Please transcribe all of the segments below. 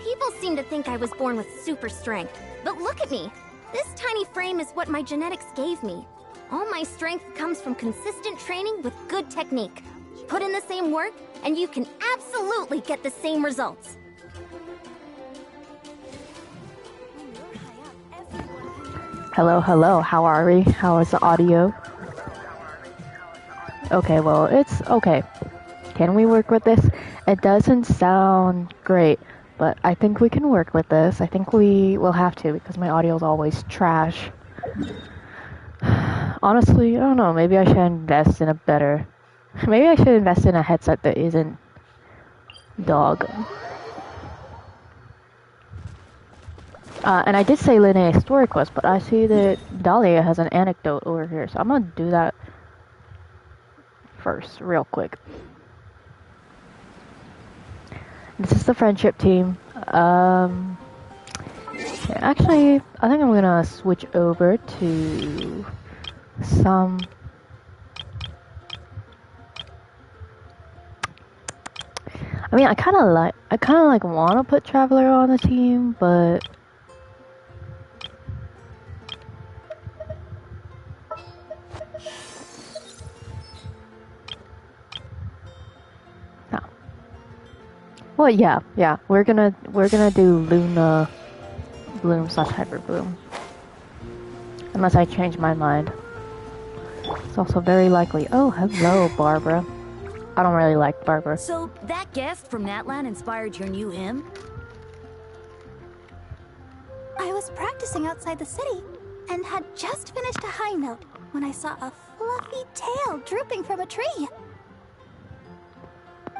People seem to think I was born with super strength, but look at me. This tiny frame is what my genetics gave me. All my strength comes from consistent training with good technique. Put in the same work, and you can absolutely get the same results. Hello, hello, how are we? How is the audio? Okay, well, it's okay. Can we work with this? It doesn't sound great, but I think we can work with this. I think we will have to because my audio is always trash. Honestly, I don't know, maybe I should invest in a better... Maybe I should invest in a headset that isn't dog. And I did say Linnea's story quest, but I see that Dahlia has an anecdote over here, so I'm gonna do that first, real quick. This is the friendship team. Actually, I think I'm gonna switch over to some... I mean, I kind of like want to put Traveler on the team, but no. Well, yeah, we're gonna do Luna Bloom / Hyper Bloom, unless I change my mind. It's also very likely. Oh, hello, Barbara. I don't really like Barbara. So, that guest from Natlan inspired your new hymn? I was practicing outside the city, and had just finished a high note when I saw a fluffy tail drooping from a tree.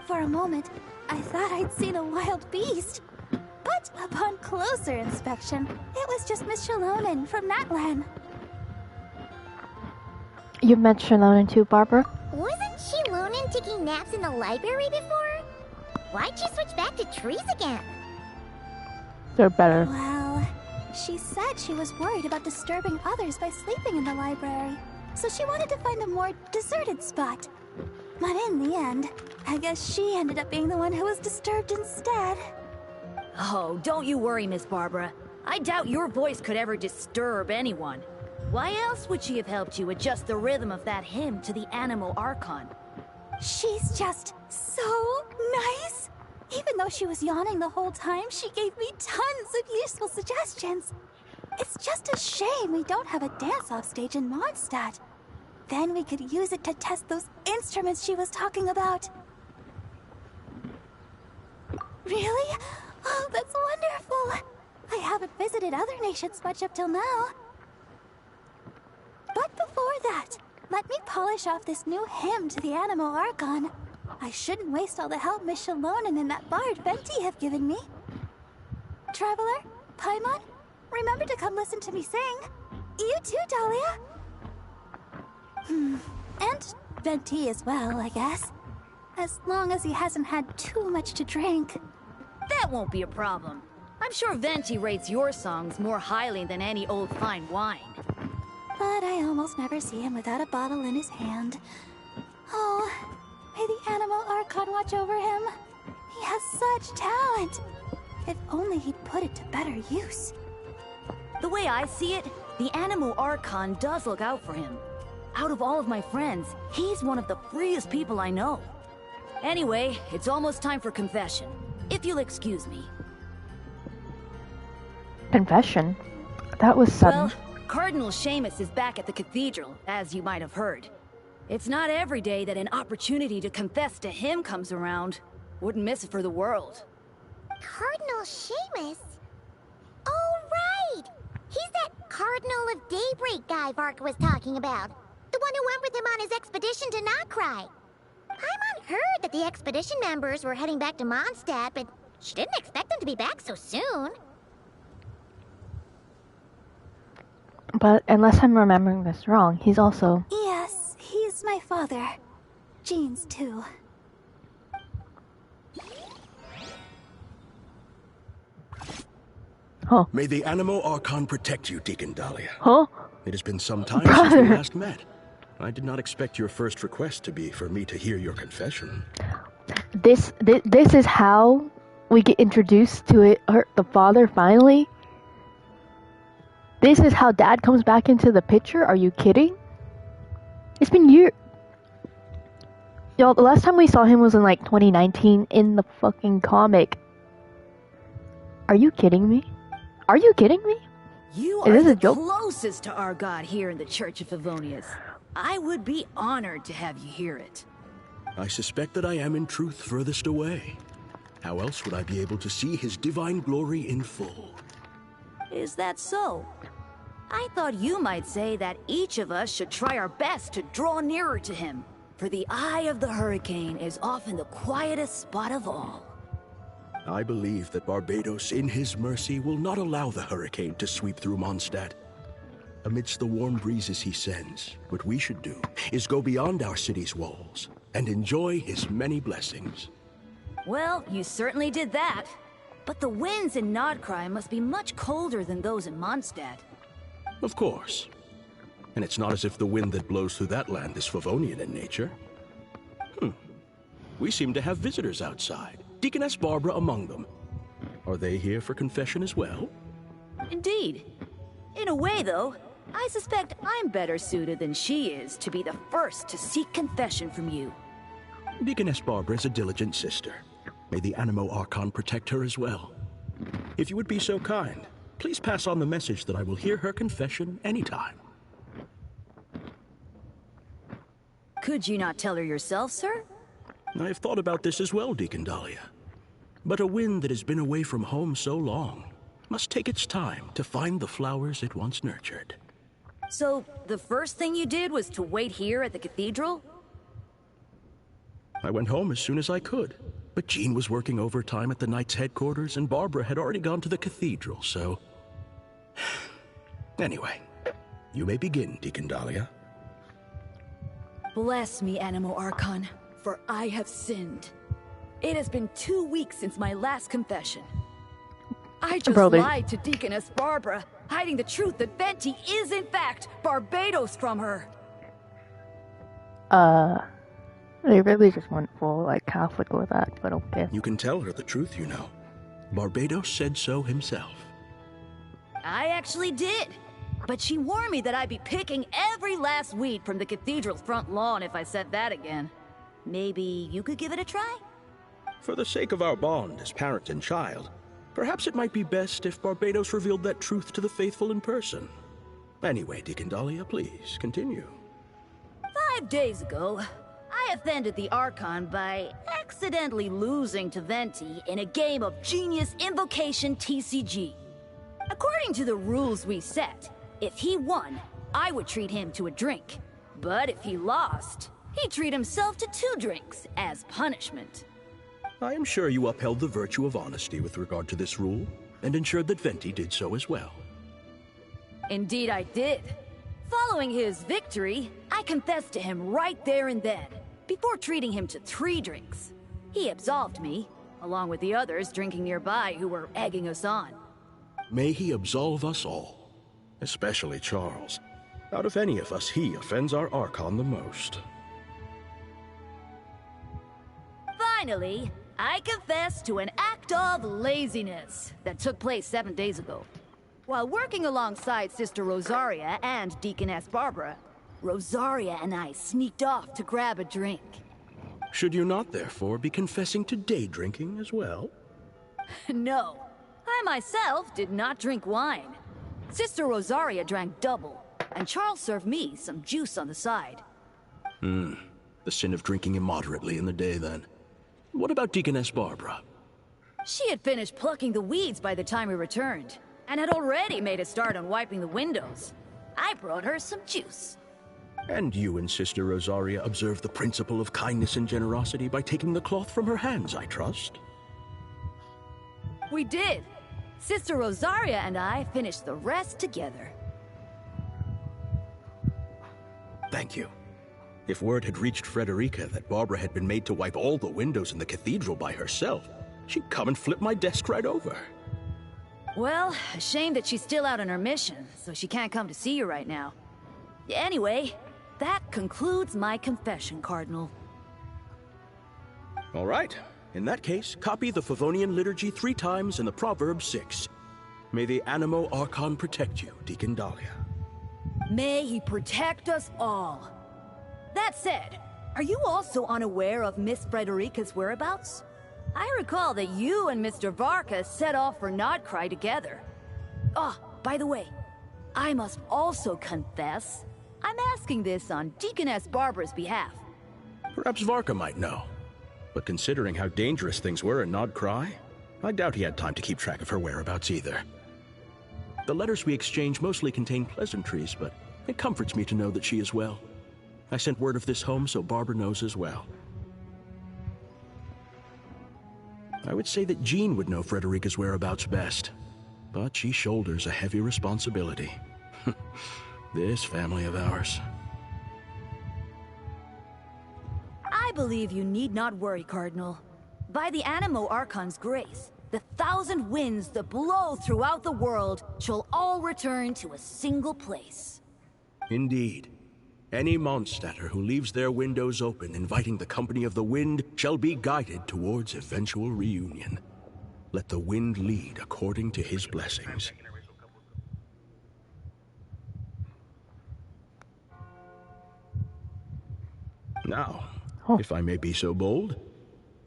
For a moment, I thought I'd seen a wild beast. But upon closer inspection, it was just Miss Shalonen from Natlan. You met Shalonen too, Barbara? Wasn't Shalonen taking naps in the library before? Why'd she switch back to trees again? They're better. Well, she said she was worried about disturbing others by sleeping in the library, so she wanted to find a more deserted spot. But in the end, I guess she ended up being the one who was disturbed instead. Oh, don't you worry, Miss Barbara. I doubt your voice could ever disturb anyone. Why else would she have helped you adjust the rhythm of that hymn to the Animo Archon? She's just so nice. Even though she was yawning the whole time, she gave me tons of useful suggestions. It's just a shame we don't have a dance-off stage in Mondstadt. Then we could use it to test those instruments she was talking about. Really? Oh, that's wonderful. I haven't visited other nations much up till now. But before that, let me polish off this new hymn to the Animo Archon. I shouldn't waste all the help Miss Shalonen and that bard Venti have given me. Traveler, Paimon, remember to come listen to me sing. You too, Dahlia. And Venti as well, I guess. As long as he hasn't had too much to drink. That won't be a problem. I'm sure Venti rates your songs more highly than any old fine wine. But I almost never see him without a bottle in his hand. Oh, may the Animo Archon watch over him. He has such talent. If only he'd put it to better use. The way I see it, the Animo Archon does look out for him. Out of all of my friends, he's one of the freest people I know. Anyway, it's almost time for confession. If you'll excuse me. Confession? That was sudden. Well, Cardinal Seamus is back at the cathedral, as you might have heard. It's not every day that an opportunity to confess to him comes around. Wouldn't miss it for the world. Cardinal Seamus? Oh, right! He's that Cardinal of Daybreak guy Varka was talking about. The one who went with him on his expedition to Nokrai. Paimon heard that the expedition members were heading back to Mondstadt, but she didn't expect them to be back so soon. But unless I'm remembering this wrong, he's also... Yes, he's my father. Jean's too. Huh. May the Animo Archon protect you, Deacon Dahlia. Huh? It has been some time since we last met. I did not expect your first request to be for me to hear your confession. This is how we get introduced to it, the father finally. This is how Dad comes back into the picture? Are you kidding? It's been years. Yo, the last time we saw him was in like 2019 in the fucking comic. Are you kidding me? Are you kidding me? You Is are this the a joke? closest to our god here in the Church of Favonius. I would be honored to have you hear it. I suspect that I am in truth furthest away. How else would I be able to see his divine glory in full? Is that so? I thought you might say that each of us should try our best to draw nearer to him. For the eye of the hurricane is often the quietest spot of all. I believe that Barbados, in his mercy, will not allow the hurricane to sweep through Mondstadt. Amidst the warm breezes he sends, what we should do is go beyond our city's walls and enjoy his many blessings. Well, you certainly did that. But the winds in Nordkrai must be much colder than those in Mondstadt. Of course. And it's not as if the wind that blows through that land is Favonian in nature. We seem to have visitors outside. Deaconess Barbara among them. Are they here for confession as well? Indeed. In a way, though, I suspect I'm better suited than she is to be the first to seek confession from you. Deaconess Barbara is a diligent sister. May the Animo Archon protect her as well. If you would be so kind, please pass on the message that I will hear her confession anytime. Could you not tell her yourself, sir? I have thought about this as well, Deacon Dahlia. But a wind that has been away from home so long must take its time to find the flowers it once nurtured. So, the first thing you did was to wait here at the cathedral? I went home as soon as I could, but Jean was working overtime at the Knights' headquarters and Barbara had already gone to the cathedral, so... Anyway, you may begin, Deacon Dahlia. Bless me, Animo Archon, for I have sinned. It has been 2 weeks since my last confession. I just lied to Deaconess Barbara, hiding the truth that Venti is in fact Barbados from her. They really just went full, like, Catholic with that, but okay. You can tell her the truth, you know. Barbados said so himself. I actually did. But she warned me that I'd be picking every last weed from the cathedral's front lawn if I said that again. Maybe you could give it a try? For the sake of our bond as parent and child, perhaps it might be best if Barbados revealed that truth to the faithful in person. Anyway, Deacon Dahlia, please, continue. 5 days ago, I offended the Archon by accidentally losing to Venti in a game of Genius Invocation TCG. According to the rules we set, if he won, I would treat him to a drink. But if he lost, he'd treat himself to 2 drinks as punishment. I am sure you upheld the virtue of honesty with regard to this rule, and ensured that Venti did so as well. Indeed I did. Following his victory, I confessed to him right there and then, before treating him to 3 drinks. He absolved me, along with the others drinking nearby who were egging us on. May he absolve us all. Especially Charles. Out of any of us, he offends our Archon the most. Finally, I confess to an act of laziness that took place 7 days ago. While working alongside Sister Rosaria and Deaconess Barbara, Rosaria and I sneaked off to grab a drink. Should you not, therefore, be confessing to day drinking as well? No, I myself did not drink wine. Sister Rosaria drank double, and Charles served me some juice on the side. The sin of drinking immoderately in the day, then. What about Deaconess Barbara? She had finished plucking the weeds by the time we returned, and had already made a start on wiping the windows. I brought her some juice. And you and Sister Rosaria observed the principle of kindness and generosity by taking the cloth from her hands, I trust? We did. Sister Rosaria and I finished the rest together. Thank you. If word had reached Frederica that Barbara had been made to wipe all the windows in the cathedral by herself, she'd come and flip my desk right over. Well, a shame that she's still out on her mission, so she can't come to see you right now. Anyway, that concludes my confession, Cardinal. All right. In that case, copy the Favonian liturgy 3 times and the proverb 6. May the Animo Archon protect you, Deacon Dahlia. May he protect us all. That said, are you also unaware of Miss Frederica's whereabouts? I recall that you and Mr. Varka set off for Nodcry together. Ah, by the way, I must also confess, I'm asking this on Deaconess Barbara's behalf. Perhaps Varka might know. But considering how dangerous things were in Nodcry, I doubt he had time to keep track of her whereabouts either. The letters we exchange mostly contain pleasantries, but it comforts me to know that she is well. I sent word of this home so Barbara knows as well. I would say that Jean would know Frederica's whereabouts best, but she shoulders a heavy responsibility. This family of ours. I believe you need not worry, Cardinal. By the Animo Archon's grace, the 1,000 winds that blow throughout the world shall all return to a single place. Indeed. Any Mondstadter who leaves their windows open inviting the company of the wind shall be guided towards eventual reunion. Let the wind lead according to his blessings. Now, if I may be so bold,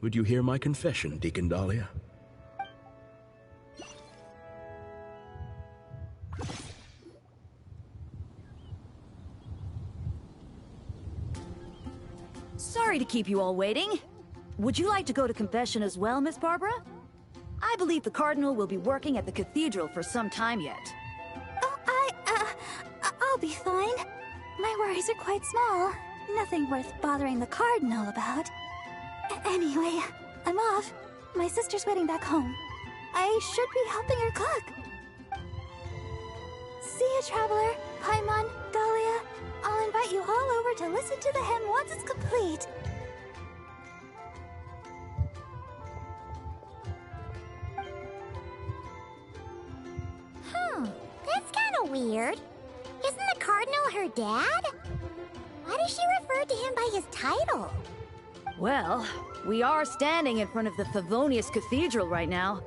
would you hear my confession, Deacon Dahlia? Sorry to keep you all waiting. Would you like to go to confession as well, Miss Barbara? I believe the Cardinal will be working at the cathedral for some time yet. Oh, I'll be fine. My worries are quite small. Nothing worth bothering the Cardinal about. Anyway, I'm off. My sister's waiting back home. I should be helping her cook. See you, Traveler, Paimon, Dahlia. I'll invite you all over to listen to the hymn once it's complete. That's kind of weird. Isn't the Cardinal her dad? Why does she refer to him by his title? Well, we are standing in front of the Favonius Cathedral right now.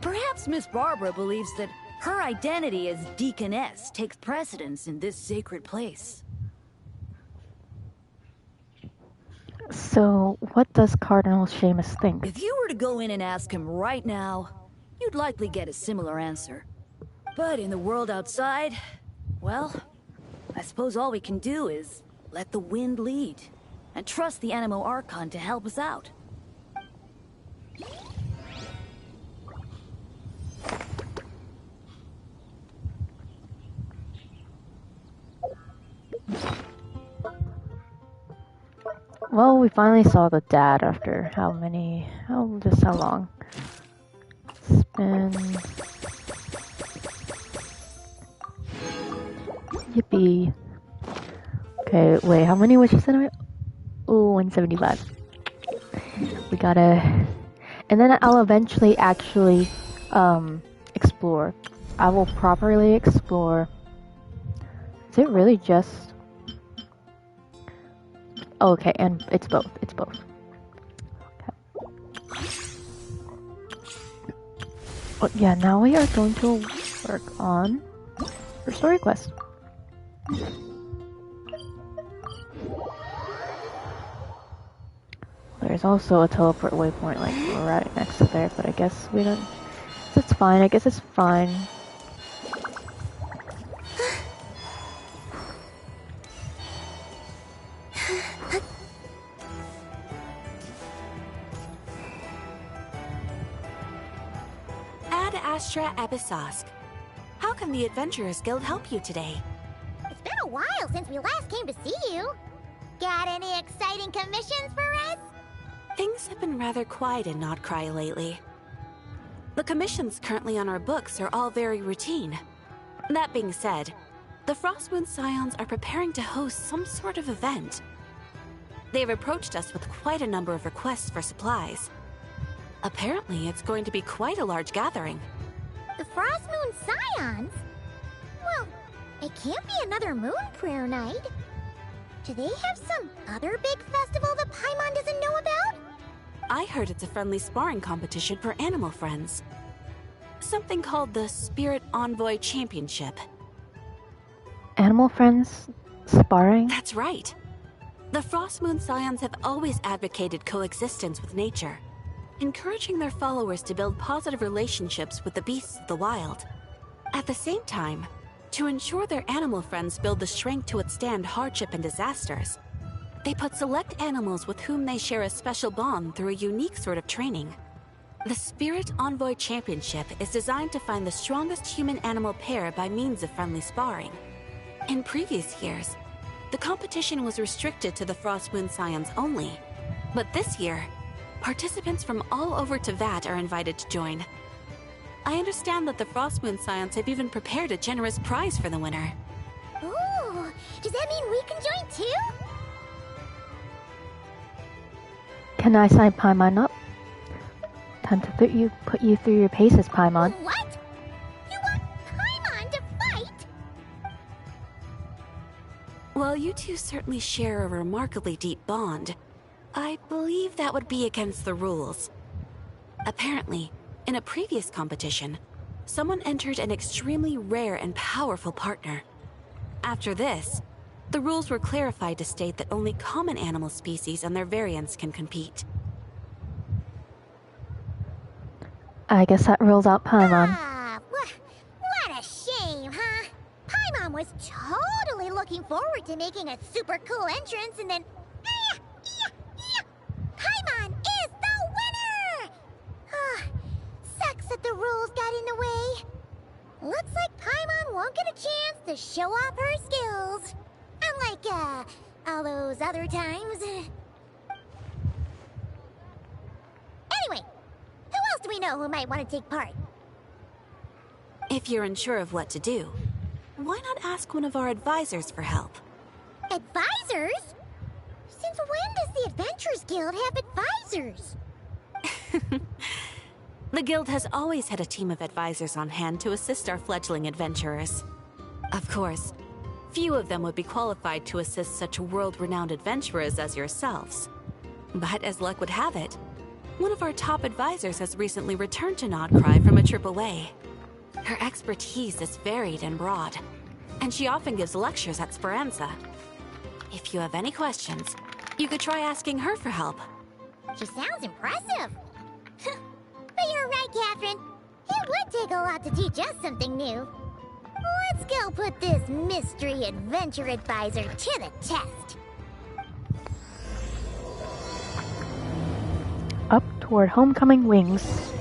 Perhaps Miss Barbara believes that her identity as Deaconess takes precedence in this sacred place. So, what does Cardinal Seamus think? If you were to go in and ask him right now, you'd likely get a similar answer. But in the world outside, well, I suppose all we can do is let the wind lead, and trust the Animo Archon to help us out. Well, we finally saw the dad after how long? It's been... Yippee. Okay, wait, how many wishes did I... Oh, 175. We gotta... And then I'll eventually actually, explore. I will properly explore. Is it really just... Oh, okay, and it's both. It's both. Okay. Oh, yeah, now we are going to work on our story quest. There's also a teleport waypoint like right next to there, but I guess we don't... It's fine, I guess it's fine. Ad Astra Abyssosque. How can the Adventurers Guild help you today? It's been a while since we last came to see you. Got any exciting commissions for us? Things have been rather quiet in Nodcry lately. The commissions currently on our books are all very routine. That being said, the Frostmoon Scions are preparing to host some sort of event. They've approached us with quite a number of requests for supplies. Apparently, it's going to be quite a large gathering. The Frostmoon Scions? Well, it can't be another Moon Prayer Night. Do they have some other big festival that Paimon doesn't know about? I heard it's a friendly sparring competition for animal friends. Something called the Spirit Envoy Championship. Animal friends sparring? That's right. The Frost Moon Scions have always advocated coexistence with nature, encouraging their followers to build positive relationships with the beasts of the wild. At the same time, to ensure their animal friends build the strength to withstand hardship and disasters, they put select animals with whom they share a special bond through a unique sort of training. The Spirit Envoy Championship is designed to find the strongest human-animal pair by means of friendly sparring. In previous years, the competition was restricted to the Frost Moon Scions only, but this year, participants from all over Teyvat are invited to join. I understand that the Frost Moon Scions have even prepared a generous prize for the winner. Ooh, does that mean we can join too? Can I sign Paimon up? Time to put you through your paces, Paimon. What? You want Paimon to fight? While you two certainly share a remarkably deep bond, I believe that would be against the rules. Apparently, in a previous competition, someone entered an extremely rare and powerful partner. After this, the rules were clarified to state that only common animal species and their variants can compete. I guess that rules out Paimon. Ah, what a shame, huh? Paimon was totally looking forward to making a super cool entrance, and then... Paimon is the winner! Sucks that the rules got in the way. Looks like Paimon won't get a chance to show off her skills. Unlike, all those other times. Anyway, who else do we know who might want to take part? If you're unsure of what to do, why not ask one of our advisors for help? Advisors? Since when does the Adventurers Guild have advisors? The Guild has always had a team of advisors on hand to assist our fledgling adventurers. Of course, few of them would be qualified to assist such world-renowned adventurers as yourselves. But as luck would have it, one of our top advisors has recently returned to Nodcry from a trip away. Her expertise is varied and broad, and she often gives lectures at Speranza. If you have any questions, you could try asking her for help. She sounds impressive. But you're right, Catherine. It would take a lot to teach us something new. Let's go put this mystery adventure advisor to the test. Up toward homecoming wings.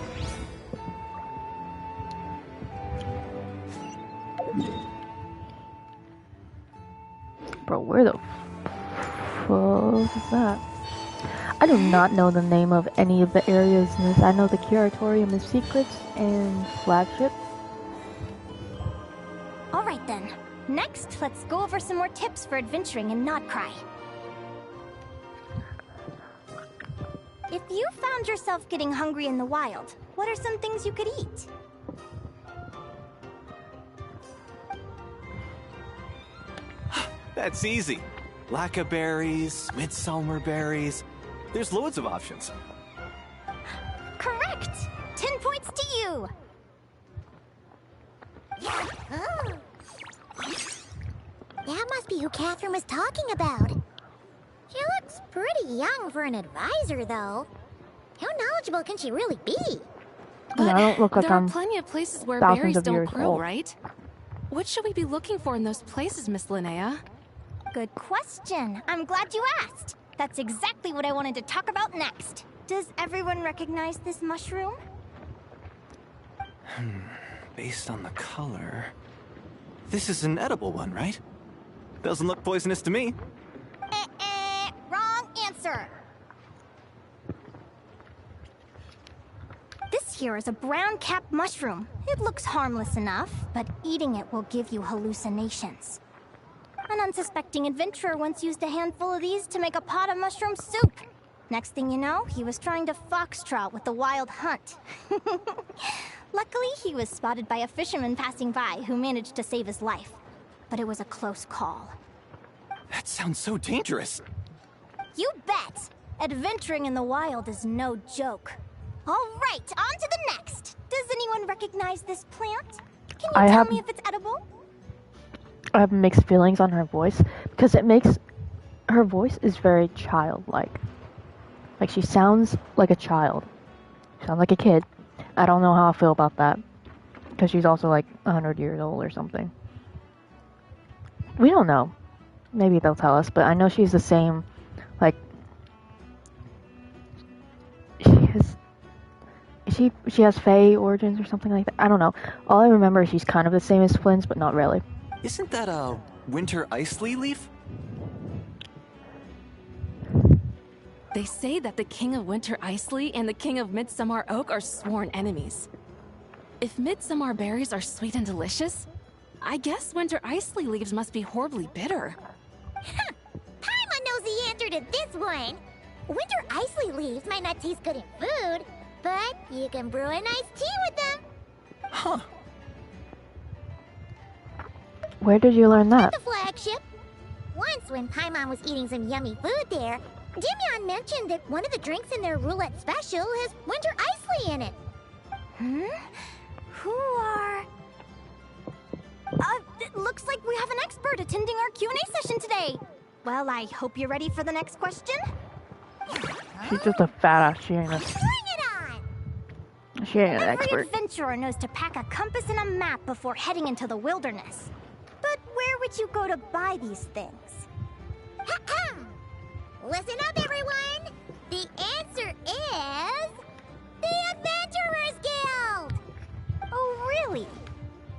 Bro, where the fuck is that? I do not know the name of any of the areas in this. I know the Curatorium of Secrets and Flagship. Alright then. Next, let's go over some more tips for adventuring in Nodcry. If you found yourself getting hungry in the wild, what are some things you could eat? That's easy. Lacca berries, midsummer berries. There's loads of options. Correct! 10 points to you! Oh. That must be who Catherine was talking about. She looks pretty young for an advisor, though. How knowledgeable can she really be? I don't look like there I'm are plenty of places where thousands berries of don't years grow, old. right? What should we be looking for in those places, Miss Linnea? Good question. I'm glad you asked. That's exactly what I wanted to talk about next. Does everyone recognize this mushroom? Based on the color... This is an edible one, right? Doesn't look poisonous to me. Wrong answer. This here is a brown-capped mushroom. It looks harmless enough, but eating it will give you hallucinations. An unsuspecting adventurer once used a handful of these to make a pot of mushroom soup. Next thing you know, he was trying to foxtrot with the wild hunt. Luckily, he was spotted by a fisherman passing by who managed to save his life. But it was a close call. That sounds so dangerous. You bet! Adventuring in the wild is no joke. All right, on to the next. Does anyone recognize this plant? Can you tell me if it's edible? I have mixed feelings on her voice because it makes her voice is very childlike. Like she sounds like a child. She sounds like a kid. I don't know how I feel about that because she's also like 100 years old or something. We don't know. Maybe they'll tell us, but I know she's the same. Like she has Fae origins or something like that. I don't know. All I remember is she's kind of the same as Flynn's, but not really. Isn't that a winter ice-lee leaf? They say that the King of Winter Isley and the King of Midsummer Oak are sworn enemies. If Midsummer berries are sweet and delicious, I guess Winter Isley leaves must be horribly bitter. Paimon knows the answer to this one. Winter icy leaves might not taste good in food, but you can brew a nice tea with them. Huh. Where did you learn that? At the flagship. Once when Paimon was eating some yummy food there, Dimyon mentioned that one of the drinks in their roulette special has winter icy in it. Who are... it looks like we have an expert attending our Q&A session today. Well, I hope you're ready for the next question. She's just a fat ass. She ain't Bring it on! She ain't an Every expert. adventurer knows to pack a compass and a map before heading into the wilderness. But where would you go to buy these things? Listen up, everyone! The answer is... the Adventurers Guild! Oh, really?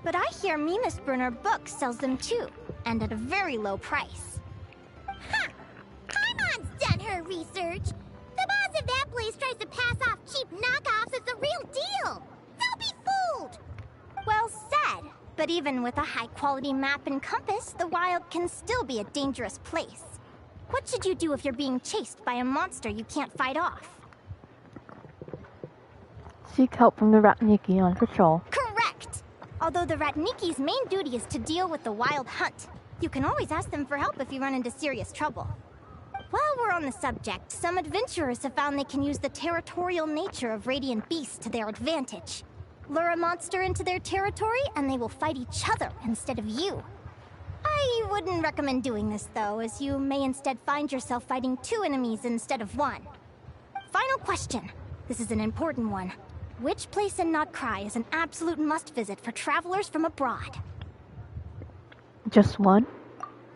But I hear Mimas Brunner Books sells them too, and at a very low price. Ha! Paimon's done her research. The boss of that place tries to pass off cheap knockoffs as the real deal. Don't be fooled! Well said. But even with a high-quality map and compass, the wild can still be a dangerous place. What should you do if you're being chased by a monster you can't fight off? Seek help from the Ratniki on patrol. Correct! Although the Ratniki's main duty is to deal with the wild hunt. You can always ask them for help if you run into serious trouble. While we're on the subject, some adventurers have found they can use the territorial nature of radiant beasts to their advantage. Lure a monster into their territory and they will fight each other instead of you. I wouldn't recommend doing this though, as you may instead find yourself fighting two enemies instead of one. Final question. This is an important one. Which place in Notcry is an absolute must-visit for travelers from abroad? Just one?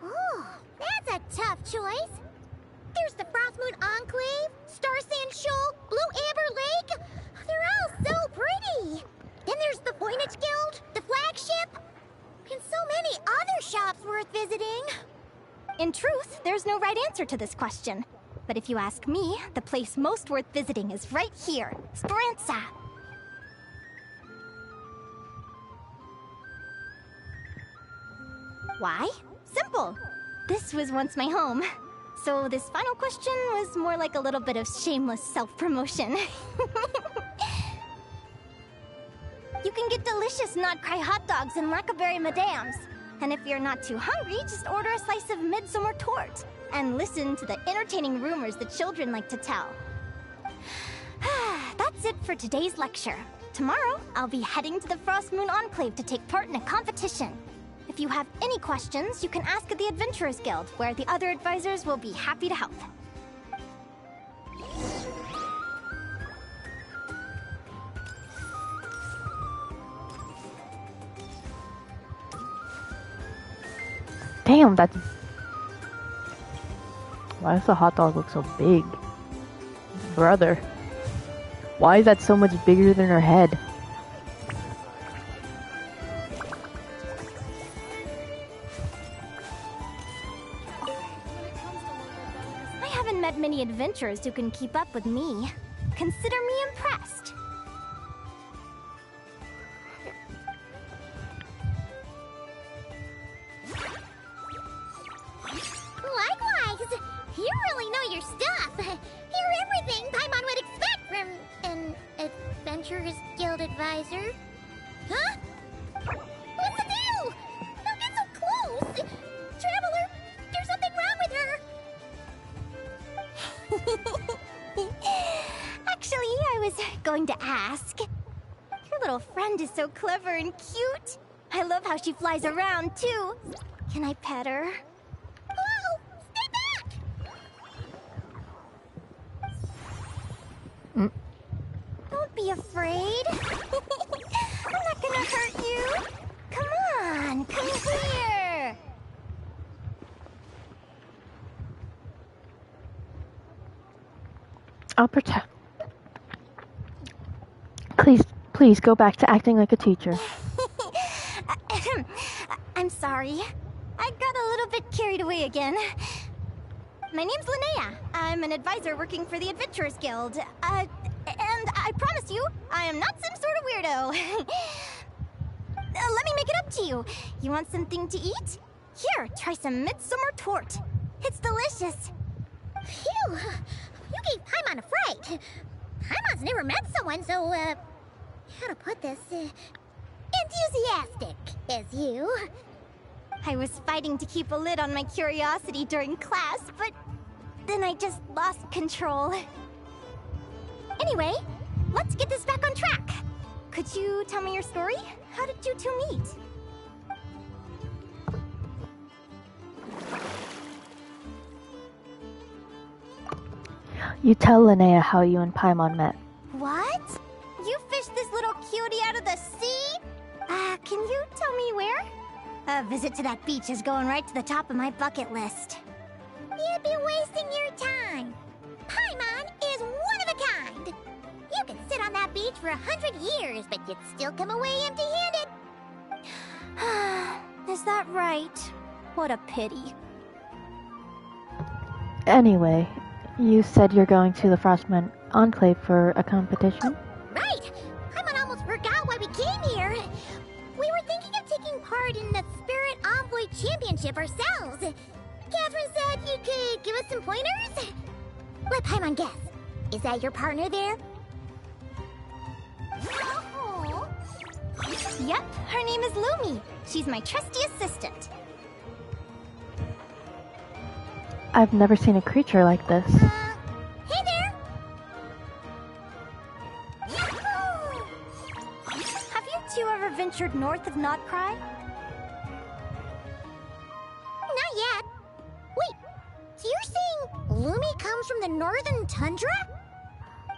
Oh, that's a tough choice. There's the Frostmoon Enclave, Star Sand Shoal, Blue Amber Lake. They're all so pretty. Then there's the Voynich Guild, the flagship, and so many other shops worth visiting. In truth, there's no right answer to this question. But if you ask me, the place most worth visiting is right here, Speranza. Why? Simple. This was once my home. So this final question was more like a little bit of shameless self-promotion. You can get delicious Notcry hot dogs and Lackaberry Madams. And if you're not too hungry, just order a slice of midsummer tort. And listen to the entertaining rumors the children like to tell. That's it for today's lecture. Tomorrow, I'll be heading to the Frostmoon Enclave to take part in a competition. If you have any questions, you can ask at the Adventurers Guild, where the other advisors will be happy to help. Damn, that's... Why does the hot dog look so big? Brother. Why is that so much bigger than her head? I haven't met many adventurers who can keep up with me. Consider me impressed. Likewise, you really know your stuff. You're everything Paimon would expect from an Adventurers Guild advisor. Huh? What's the deal? Don't get so close! Traveler, there's something wrong with her! Actually, I was going to ask. Your little friend is so clever and cute. I love how she flies around, too. Can I pet her? Whoa! Stay back! Don't be afraid. I'm not gonna hurt you. Come on, come here. I'll protect. Please go back to acting like a teacher. I'm sorry. I got a little bit carried away again. My name's Linnea. I'm an advisor working for the Adventurers Guild. And I promise you, I am not some sort of weirdo. Let me make it up to you. You want something to eat? Here, try some midsummer tort. It's delicious. Phew! You gave Paimon a fright. Paimon's never met someone so, how to put this, enthusiastic as you. I was fighting to keep a lid on my curiosity during class, but then I just lost control. Anyway, let's get this back on track. Could you tell me your story? How did you two meet? You tell Linnea how you and Paimon met. What? You fished this little cutie out of the sea? Can you tell me where? A visit to that beach is going right to the top of my bucket list. You'd be wasting your time. Paimon is one of a kind. You could sit on that beach for 100 years, but you'd still come away empty-handed. Is that right? What a pity. Anyway, you said you're going to the Frostman Enclave for a competition? Right! Paimon almost forgot why we came here. We were thinking of taking part in the Spirit Envoy Championship ourselves. Catherine said you could give us some pointers? Let Paimon guess. Is that your partner there? Oh. Yep, her name is Lumi. She's my trusty assistant. I've never seen a creature like this. Hey there! Yahoo! Have you two ever ventured north of Notcry? Not yet. Wait, so you're saying Lumi comes from the northern tundra?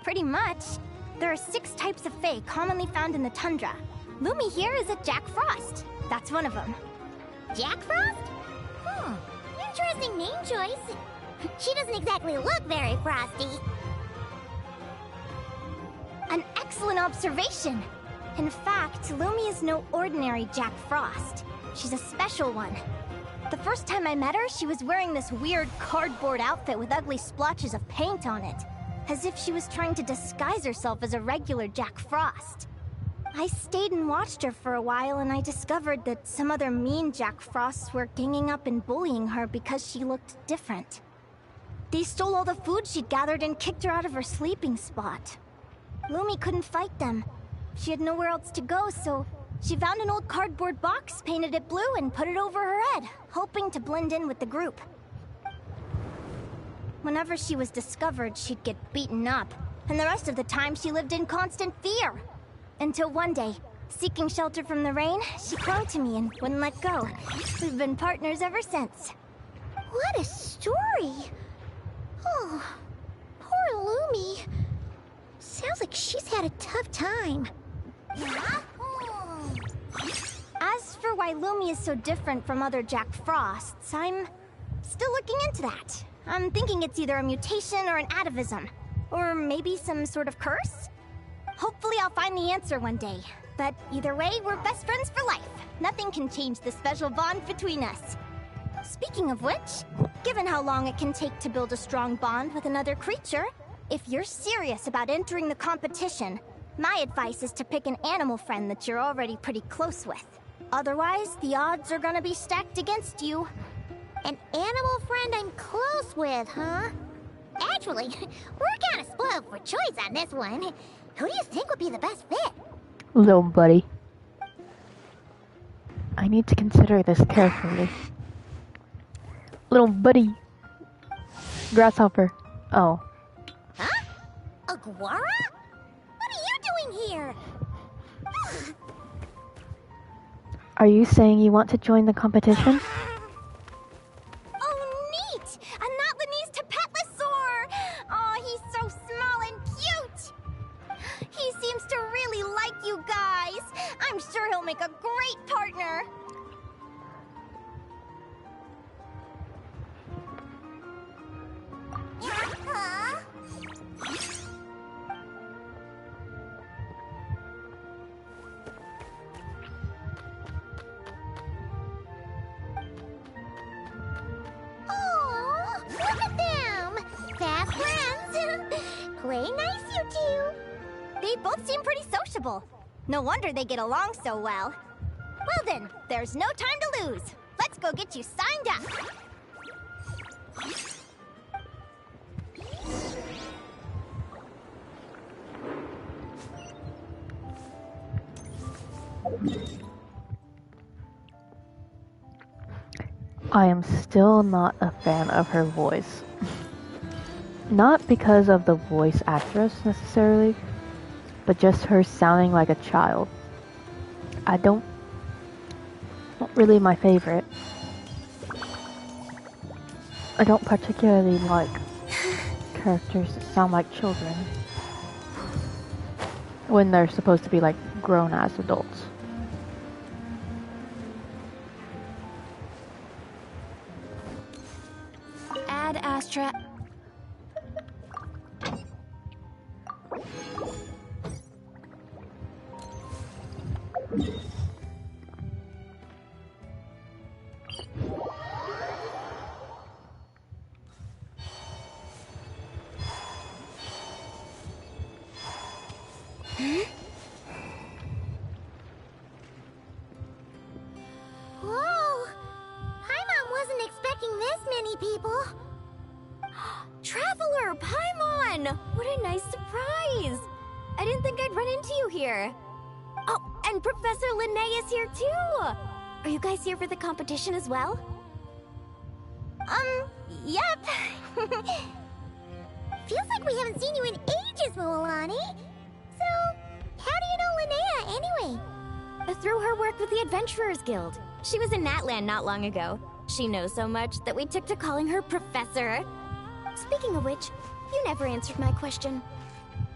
Pretty much. There are 6 types of Fae commonly found in the tundra. Lumi here is a Jack Frost. That's one of them. Jack Frost? Interesting name choice. She doesn't exactly look very frosty. An excellent observation. In fact, Lumi is no ordinary Jack Frost. She's a special one. The first time I met her, she was wearing this weird cardboard outfit with ugly splotches of paint on it, as if she was trying to disguise herself as a regular Jack Frost. I stayed and watched her for a while, and I discovered that some other mean Jack Frosts were ganging up and bullying her because she looked different. They stole all the food she'd gathered and kicked her out of her sleeping spot. Lumi couldn't fight them. She had nowhere else to go, so she found an old cardboard box, painted it blue, and put it over her head, hoping to blend in with the group. Whenever she was discovered, she'd get beaten up, and the rest of the time she lived in constant fear. Until one day, seeking shelter from the rain, she clung to me and wouldn't let go. We've been partners ever since. What a story! Oh, poor Lumi. Sounds like she's had a tough time. As for why Lumi is so different from other Jack Frosts, I'm still looking into that. I'm thinking it's either a mutation or an atavism. Or maybe some sort of curse? Hopefully I'll find the answer one day. But either way, we're best friends for life. Nothing can change the special bond between us. Speaking of which, given how long it can take to build a strong bond with another creature, if you're serious about entering the competition, my advice is to pick an animal friend that you're already pretty close with. Otherwise, the odds are gonna be stacked against you. An animal friend I'm close with, huh? Actually, we're kind of spoiled for choice on this one. Who do you think would be the best fit? Little buddy. I need to consider this carefully. Little buddy. Grasshopper. Oh. Huh? Guara? What are you doing here? Are you saying you want to join the competition? Oh, neat! A Notlanese Tapetlosaur! Oh, he's so small and cute! He seems to really like you guys. I'm sure he'll make a great partner. Huh? Oh, look at them! Fast friends! Play nice, you two. They both seem pretty sociable. No wonder they get along so well. Well then, there's no time to lose. Let's go get you signed up. I am still not a fan of her voice. Not because of the voice actress necessarily, but just her sounding like a child. Not really my favorite. I don't particularly like characters that sound like children when they're supposed to be like grown-ass adults. Ad Astra. Whoa! Paimon wasn't expecting this many people. Traveler, Paimon! What a nice surprise! I didn't think I'd run into you here. Oh, and Professor Linnea is here too! Are you guys here for the competition as well? Yep. Feels like we haven't seen you in ages, Moalani. So, how do you know Linnea anyway? Through her work with the Adventurers Guild. She was in Natland not long ago. She knows so much that we took to calling her Professor. Speaking of which, you never answered my question.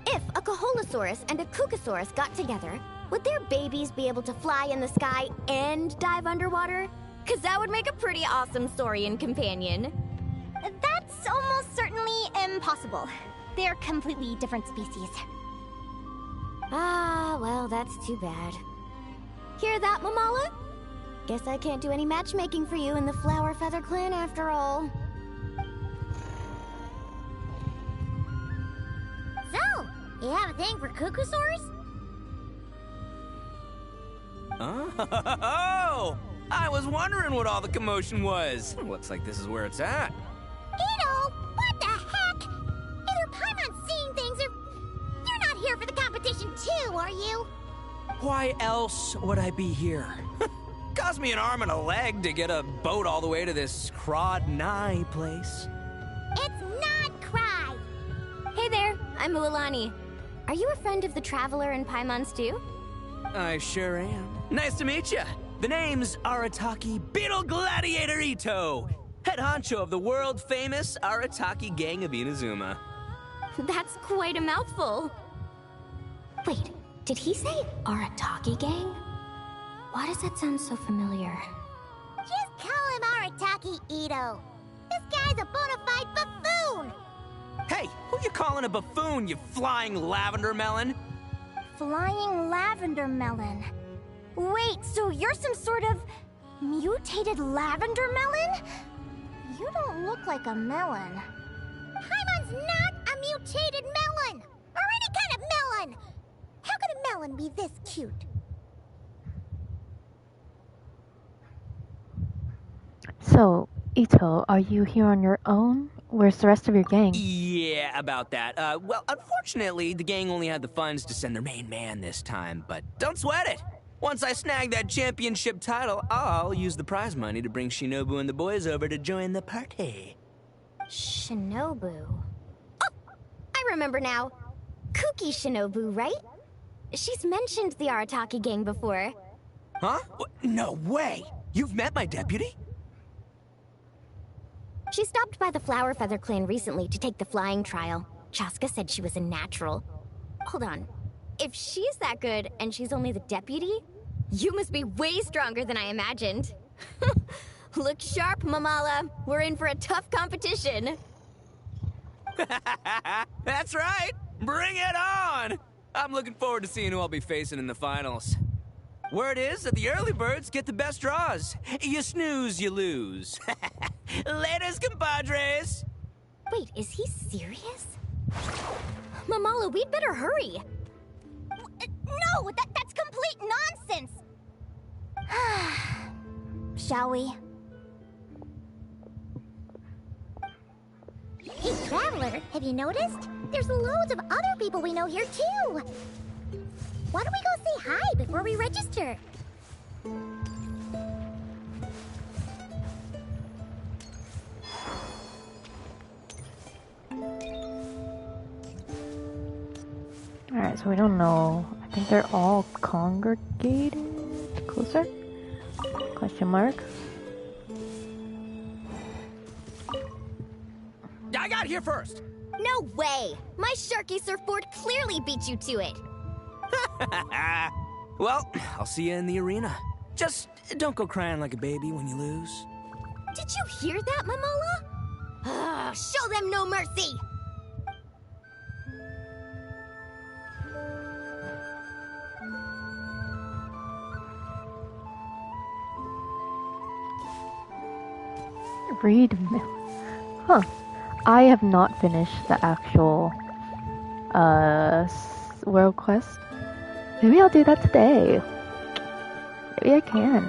If a Caholosaurus and a Kukasaurus got together, would their babies be able to fly in the sky and dive underwater? 'Cause that would make a pretty awesome saurian companion. That's almost certainly impossible. They're completely different species. Ah, well, that's too bad. Hear that, Mamala? Guess I can't do any matchmaking for you in the Flower Feather Clan after all. So, you have a thing for Kukusaurs? Oh! I was wondering what all the commotion was. Looks like this is where it's at. Ito, what the heck? Either Paimon's seeing things or you're not here for the competition too, are you? Why else would I be here? Cost me an arm and a leg to get a boat all the way to this Crod Nye place. It's not Cry. Hey there, I'm Mualani. Are you a friend of the Traveler and Paimon's too? I sure am. Nice to meet you. The name's Arataki Beetle Gladiator Ito, head honcho of the world-famous Arataki gang of Inazuma. That's quite a mouthful. Wait, did he say Arataki gang? Why does that sound so familiar? Just call him Arataki Ito. This guy's a bona fide buffoon. Hey, who you calling a buffoon, you flying lavender melon? Flying lavender melon. Wait, so you're some sort of mutated lavender melon? You don't look like a melon. Paimon's not a mutated melon! Or any kind of melon! How could a melon be this cute? So, Ito, are you here on your own? Where's the rest of your gang? Yeah, about that. Well, unfortunately, the gang only had the funds to send their main man this time, but don't sweat it. Once I snag that championship title, I'll use the prize money to bring Shinobu and the boys over to join the party. Shinobu. Oh, I remember now. Kuki Shinobu, right? She's mentioned the Arataki gang before. Huh? No way! You've met my deputy? She stopped by the Flower Feather clan recently to take the flying trial. Chaska said she was a natural. Hold on. If she's that good and she's only the deputy, you must be way stronger than I imagined. Look sharp, Mamala. We're in for a tough competition. That's right! Bring it on! I'm looking forward to seeing who I'll be facing in the finals. Word is that the early birds get the best draws. You snooze, you lose. Laters, compadres! Wait, is he serious? Mamala, we'd better hurry. No, that's complete nonsense! Shall we? Hey, Traveler, have you noticed? There's loads of other people we know here, too. Why don't we go say hi before we register? Alright, so we don't know. I think they're all congregated closer? Question mark. I got here first! No way! My Sharky surfboard clearly beat you to it. Well, I'll see you in the arena. Just don't go crying like a baby when you lose. Did you hear that, Mamala? Show them no mercy! Read. Huh. I have not finished the actual world quest. Maybe I'll do that today. Maybe I can.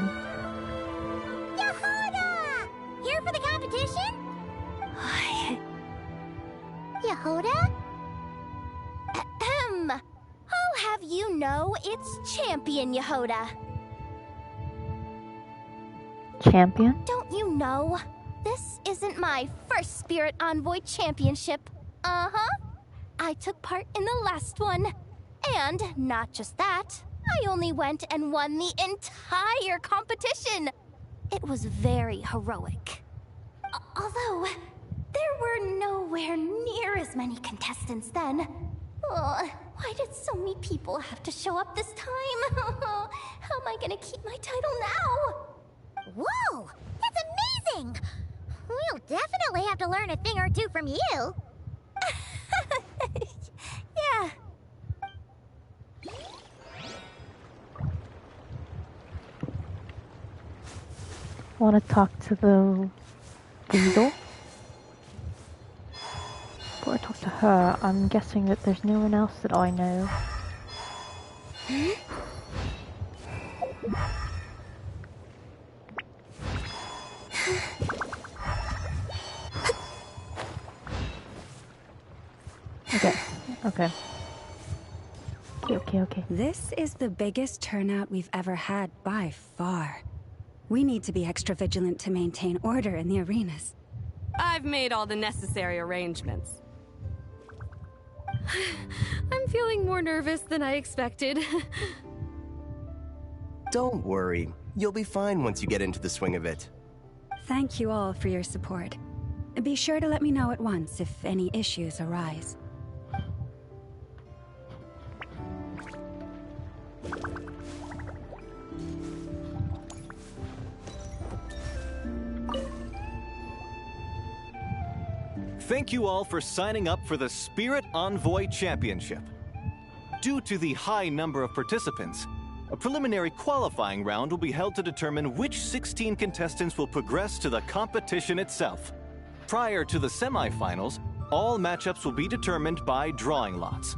Yehoda! Here for the competition? Yehoda? Ahem. I'll have you know it's Champion Yehoda. Champion? Don't you know? This isn't my first Spirit Envoy Championship. Uh-huh. I took part in the last one. And not just that, I only went and won the entire competition. It was very heroic. Although, there were nowhere near as many contestants then. Why did so many people have to show up this time? How am I gonna keep my title now? Whoa! That's amazing! We'll definitely have to learn a thing or two from you. Yeah. Want to talk to the Weasel? Before I talk to her, I'm guessing that there's no one else that I know. Okay. Okay. This is the biggest turnout we've ever had by far. We need to be extra vigilant to maintain order in the arenas. I've made all the necessary arrangements. I'm feeling more nervous than I expected. Don't worry. You'll be fine once you get into the swing of it. Thank you all for your support. Be sure to let me know at once if any issues arise. Thank you all for signing up for the Spirit Envoy Championship. Due to the high number of participants, a preliminary qualifying round will be held to determine which 16 contestants will progress to the competition itself. Prior to the semifinals, all matchups will be determined by drawing lots.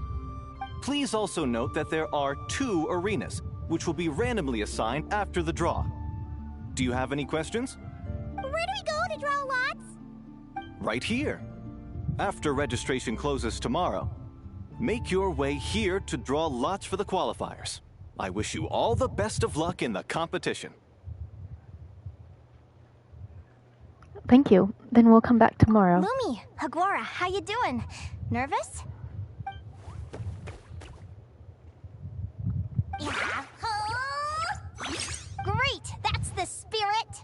Please also note that there are 2 arenas, which will be randomly assigned after the draw. Do you have any questions? Where do we go to draw lots? Right here. After registration closes tomorrow, make your way here to draw lots for the qualifiers. I wish you all the best of luck in the competition. Thank you. Then we'll come back tomorrow. Lumi, Hagwara, how you doing? Nervous? Great! That's the spirit!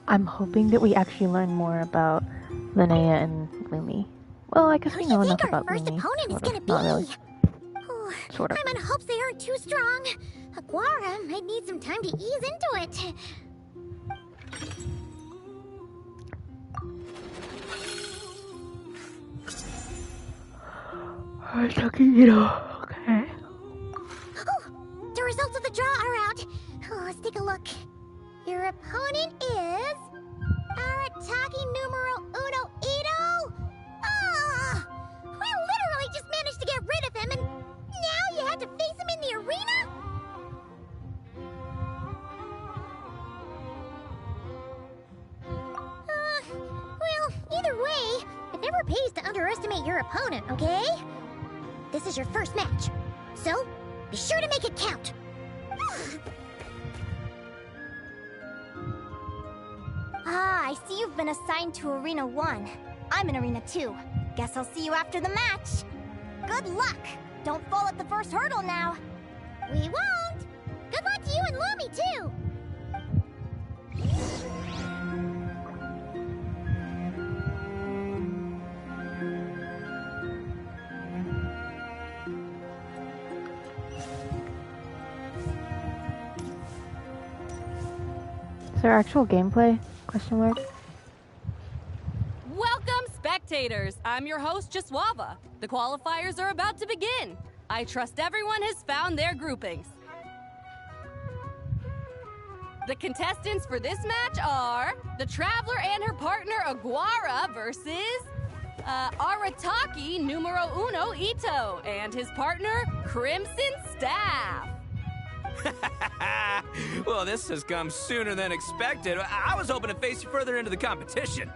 I'm hoping that we actually learn more about Linnea and Lumi. Well, I guess we know enough about First Lumi. opponent is Sort gonna of. be. Not really. Sort of. I'm in hopes they aren't too strong. Aguara might need some time to ease into it. Okay. Oh, the results of the draw are out. Oh, let's take a look. Your opponent is Arataki numero uno Ito. Ah, we literally just managed to get rid of him, and now you had to face him in the arena. Well, either way, it never pays to underestimate your opponent, okay? This is your first match, so be sure to make it count. Ah, I see you've been assigned to Arena 1. I'm in Arena 2. Guess I'll see you after the match. Good luck! Don't fall at the first hurdle now. We won't! Good luck to you and Lumi, too! Is there actual gameplay? Question mark. Welcome, spectators! I'm your host, Jaswava. The qualifiers are about to begin. I trust everyone has found their groupings. The contestants for this match are the Traveler and her partner Aguara versus Arataki numero uno Ito and his partner Crimson Staff. Well, this has come sooner than expected. I was hoping to face you further into the competition.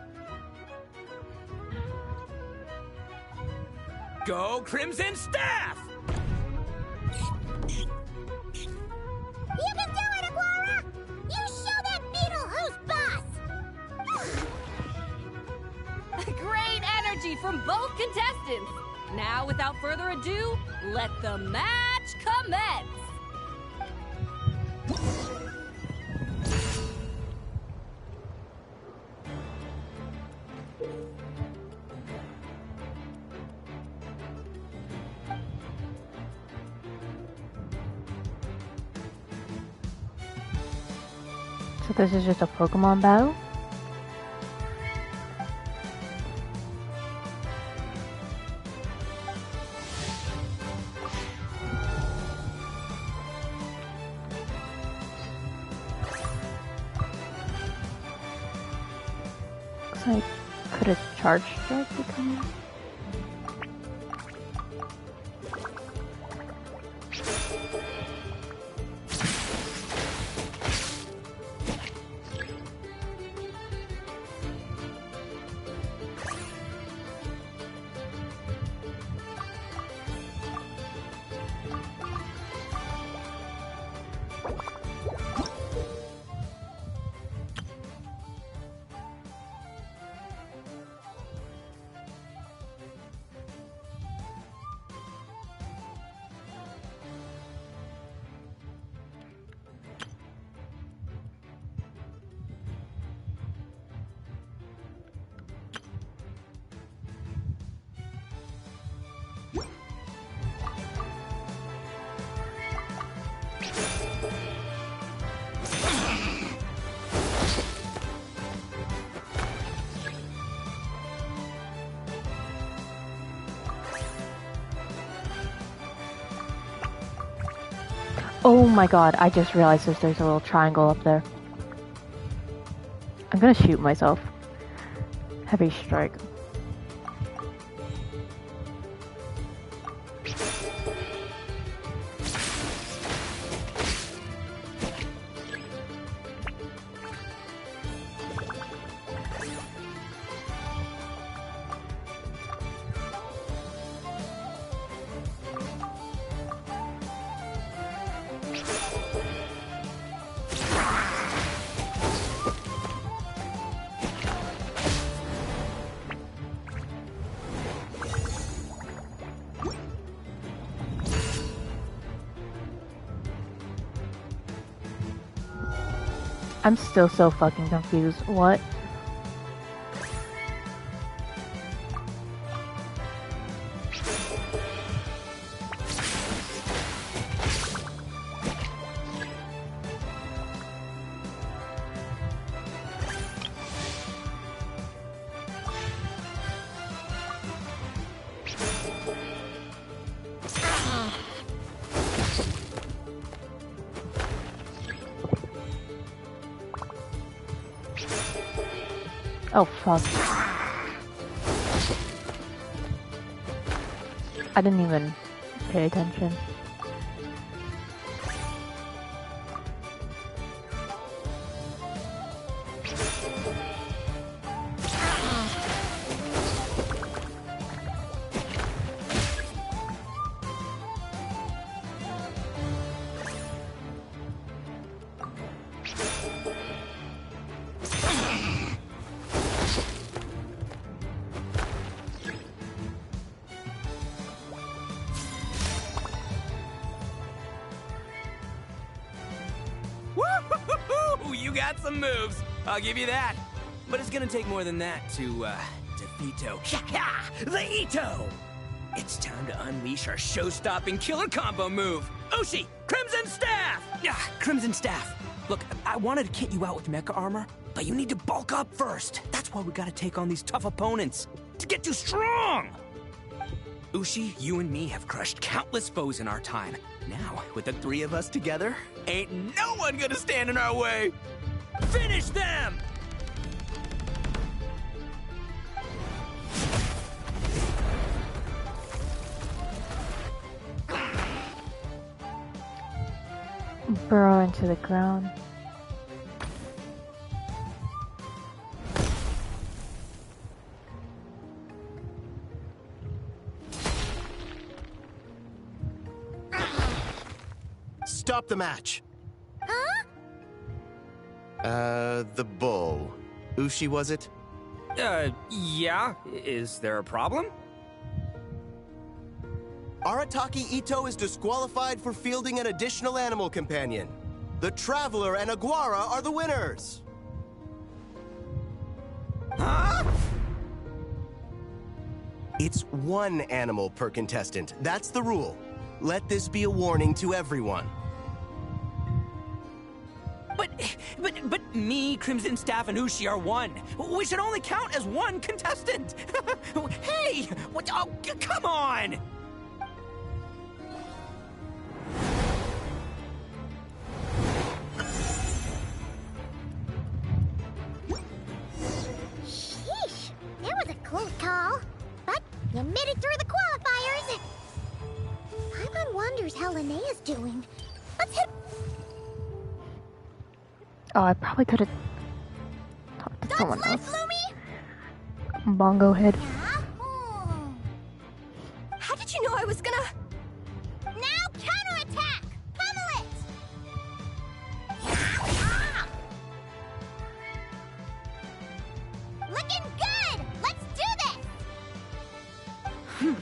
Go Crimson Staff! You can do it, Aguara! You show that beetle who's boss! Great energy from both contestants. Now, without further ado, let the match commence. So this is just a Pokemon battle? Looks like could a charge strike be coming? Oh my god, I just realized there's a little triangle up there. I'm gonna shoot myself. Heavy strike. I'm still so fucking confused. What? Oh fuck. I didn't even pay attention. Woo-hoo-hoo-hoo! You got some moves. I'll give you that. But it's gonna take more than that to, defeat the Ito! It's time to unleash our show-stopping killer combo move. Ushi, Crimson Staff! Yeah, Crimson Staff. Look, I wanted to kit you out with mecha armor, but you need to bulk up first. That's why we gotta take on these tough opponents. To get you strong! Ushi, you and me have crushed countless foes in our time. Now, with the three of us together, ain't no one gonna stand in our way! Finish them! Burrow into the ground. Stop the match. Huh? The bull. Ushi, was it? Yeah. Is there a problem? Arataki Ito is disqualified for fielding an additional animal companion. The Traveler and Aguara are the winners. Huh? It's one animal per contestant. That's the rule. Let this be a warning to everyone. But me, Crimson Staff, and Ushi are one. We should only count as one contestant. Hey! What? Oh, come on! Sheesh, that was a close call. But you made it through the qualifiers. Paimon wonders how Linnea's doing. Let's hit. Oh, I probably could have talked to someone else. Lumi? Bongo head. Yeah? How did you know I was gonna... Now counterattack! Pummel it! Looking good! Let's do this!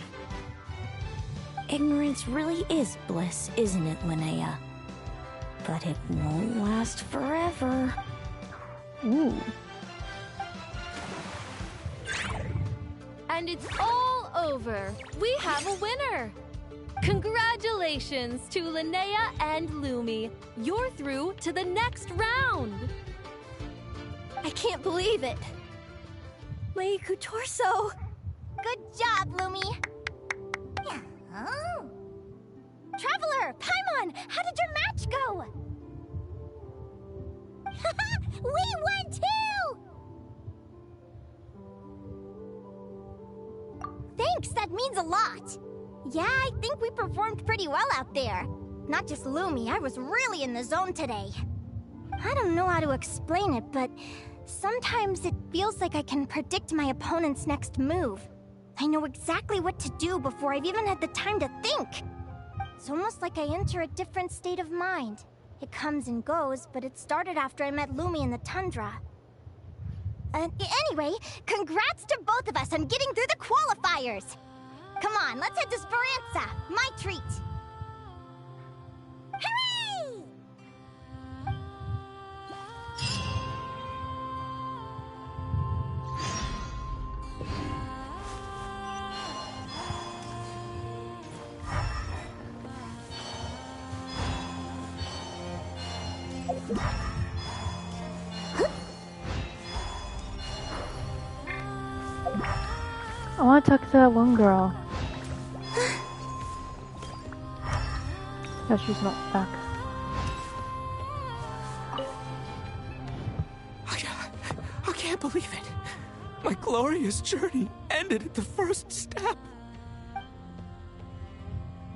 Ignorance really is bliss, isn't it, Linnea? But it won't last forever. Ooh. And it's all over. We have a winner. Congratulations to Linnea and Lumi. You're through to the next round. I can't believe it. Leiku Torso. Good job, Lumi. Yeah. Oh. Traveler, Paimon, how did your match go? We won too! Thanks, that means a lot. Yeah, I think we performed pretty well out there. Not just Lumi, I was really in the zone today. I don't know how to explain it, but sometimes it feels like I can predict my opponent's next move. I know exactly what to do before I've even had the time to think. It's almost like I enter a different state of mind. It comes and goes, but it started after I met Lumi in the tundra. Anyway, congrats to both of us on getting through the qualifiers! Come on, let's head to Speranza, my treat! Hooray! I want to talk to that one girl. No, she's not back. I can't believe it. My glorious journey ended at the first step.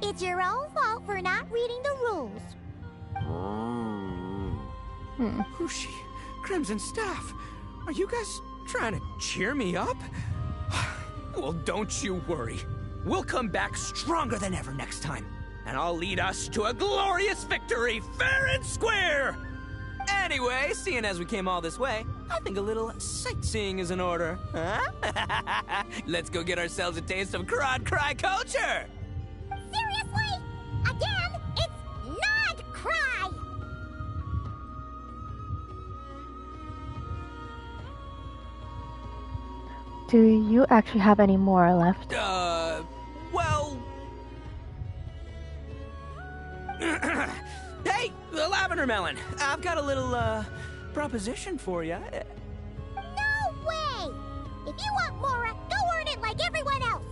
It's your own fault for not reading the rules. Who's she? Crimson Staff. Are you guys trying to cheer me up? Well, don't you worry. We'll come back stronger than ever next time. And I'll lead us to a glorious victory, fair and square! Anyway, seeing as we came all this way, I think a little sightseeing is in order. Huh? Let's go get ourselves a taste of Crod Cry culture! Seriously? Again? It's not cry! Do you actually have any more left? Well... Hey, the lavender melon! I've got a little, proposition for you. No way! If you want more, go earn it like everyone else!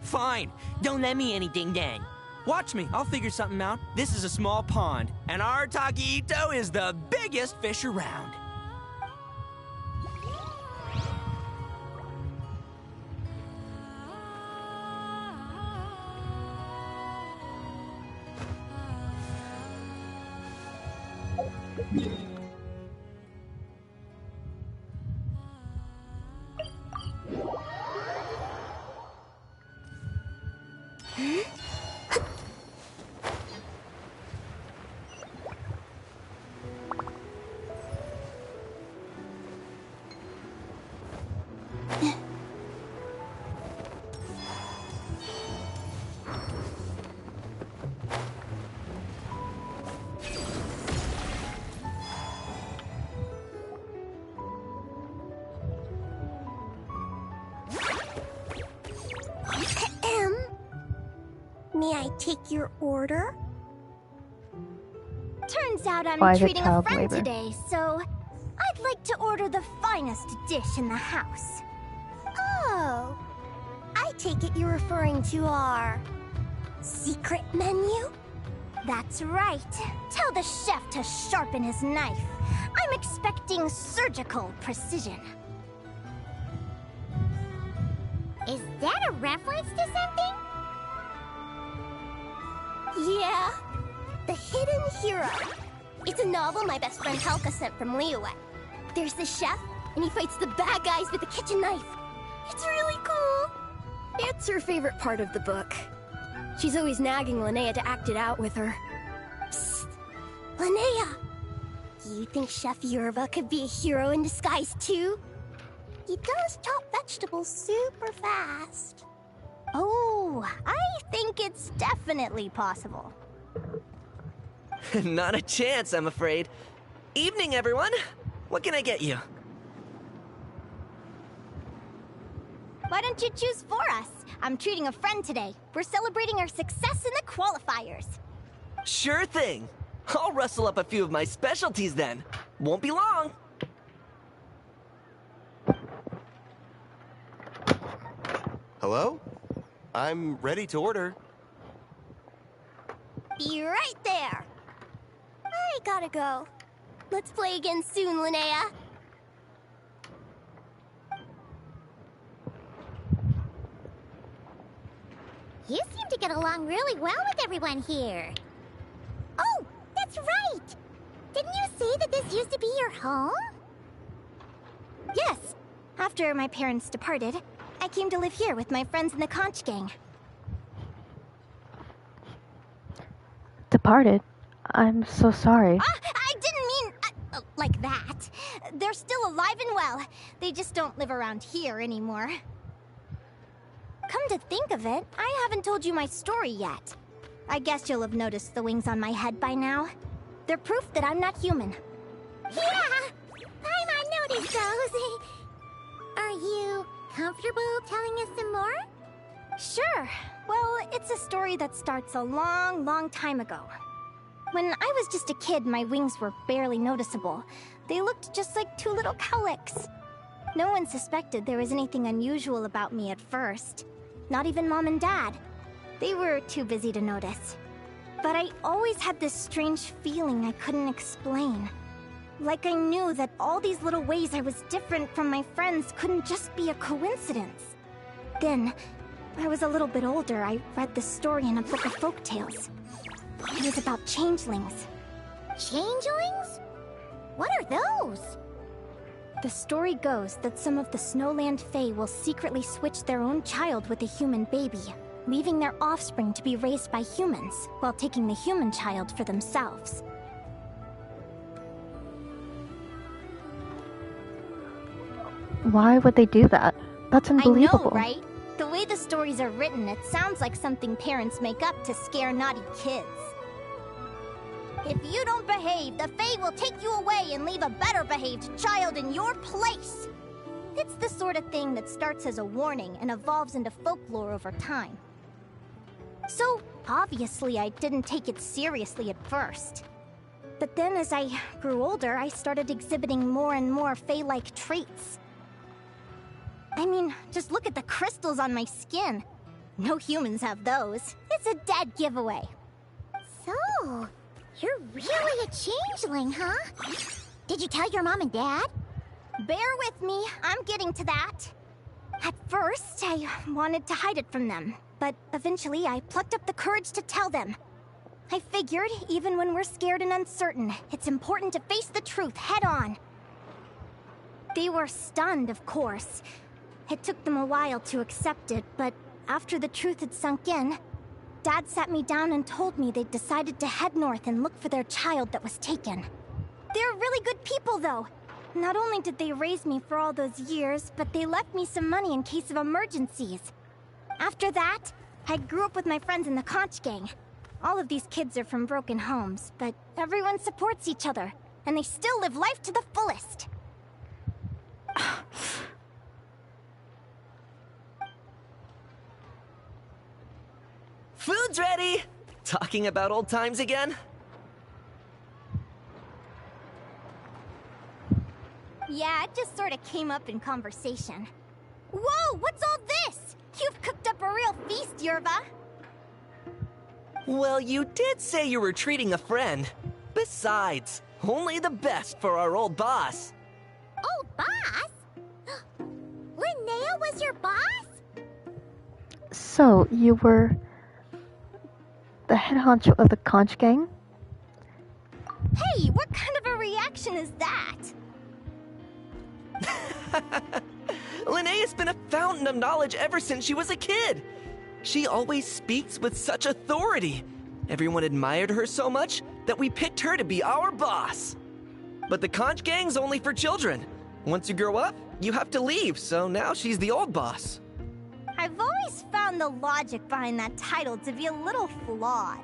Fine. Don't let me any ding-dang. Watch me. I'll figure something out. This is a small pond, and our Taquito is the biggest fish around. May I take your order? Turns out I'm Why is it treating a child friend labor? today, so I'd like to order the finest dish in the house. Oh, I take it you're referring to our secret menu? That's right. Tell the chef to sharpen his knife. I'm expecting surgical precision. Is that a reference to something? Yeah. The Hidden Hero. It's a novel my best friend Helka sent from Liyue. There's the chef, and he fights the bad guys with a kitchen knife. It's really cool. It's her favorite part of the book. She's always nagging Linnea to act it out with her. Psst. Linnea! You think Chef Yerba could be a hero in disguise too? He does chop vegetables super fast. Oh, I think it's definitely possible. Not a chance, I'm afraid. Evening, everyone. What can I get you? Why don't you choose for us? I'm treating a friend today. We're celebrating our success in the qualifiers. Sure thing. I'll rustle up a few of my specialties then. Won't be long. Hello? I'm ready to order. Be right there. I gotta go. Let's play again soon, Linnea. You seem to get along really well with everyone here. Oh, that's right! Didn't you say that this used to be your home? Yes. After my parents departed, I came to live here with my friends in the conch gang. Departed? I'm so sorry. I didn't mean like that. They're still alive and well. They just don't live around here anymore. Come to think of it, I haven't told you my story yet. I guess you'll have noticed the wings on my head by now. They're proof that I'm not human. Yeah! I noticed those. Are you comfortable telling us some more? Sure. Well, it's a story that starts a long, long time ago. When I was just a kid, my wings were barely noticeable. They looked just like two little cowlicks. No one suspected there was anything unusual about me at first. Not even Mom and Dad. They were too busy to notice. But I always had this strange feeling I couldn't explain. Like I knew that all these little ways I was different from my friends couldn't just be a coincidence. Then, when I was a little bit older, I read this story in a book of folktales. It was about changelings. Changelings? What are those? The story goes that some of the Snowland Fae will secretly switch their own child with a human baby, leaving their offspring to be raised by humans, while taking the human child for themselves. Why would they do that? That's unbelievable. I know, right? The way the stories are written, it sounds like something parents make up to scare naughty kids. If you don't behave, the Fae will take you away and leave a better behaved child in your place. It's the sort of thing that starts as a warning and evolves into folklore over time. So, obviously, I didn't take it seriously at first. But then as I grew older, I started exhibiting more and more Fae-like traits. I mean, just look at the crystals on my skin. No humans have those. It's a dead giveaway. So, you're really a changeling, huh? Did you tell your mom and dad? Bear with me, I'm getting to that. At first, I wanted to hide it from them, but eventually I plucked up the courage to tell them. I figured, even when we're scared and uncertain, it's important to face the truth head on. They were stunned, of course. It took them a while to accept it, but after the truth had sunk in, Dad sat me down and told me they'd decided to head north and look for their child that was taken. They're really good people, though. Not only did they raise me for all those years, but they left me some money in case of emergencies. After that, I grew up with my friends in the Conch Gang. All of these kids are from broken homes, but everyone supports each other, and they still live life to the fullest. Food's ready! Talking about old times again? Yeah, it just sort of came up in conversation. Whoa, what's all this? You've cooked up a real feast, Yerva. Well, you did say you were treating a friend. Besides, only the best for our old boss. Old boss? Linnea was your boss? So, you were the head honcho of the Conch Gang? Hey, what kind of a reaction is that? Linnea's been a fountain of knowledge ever since she was a kid. She always speaks with such authority. Everyone admired her so much that we picked her to be our boss. But the Conch Gang's only for children. Once you grow up, you have to leave, so now she's the old boss. I've always found the logic behind that title to be a little flawed.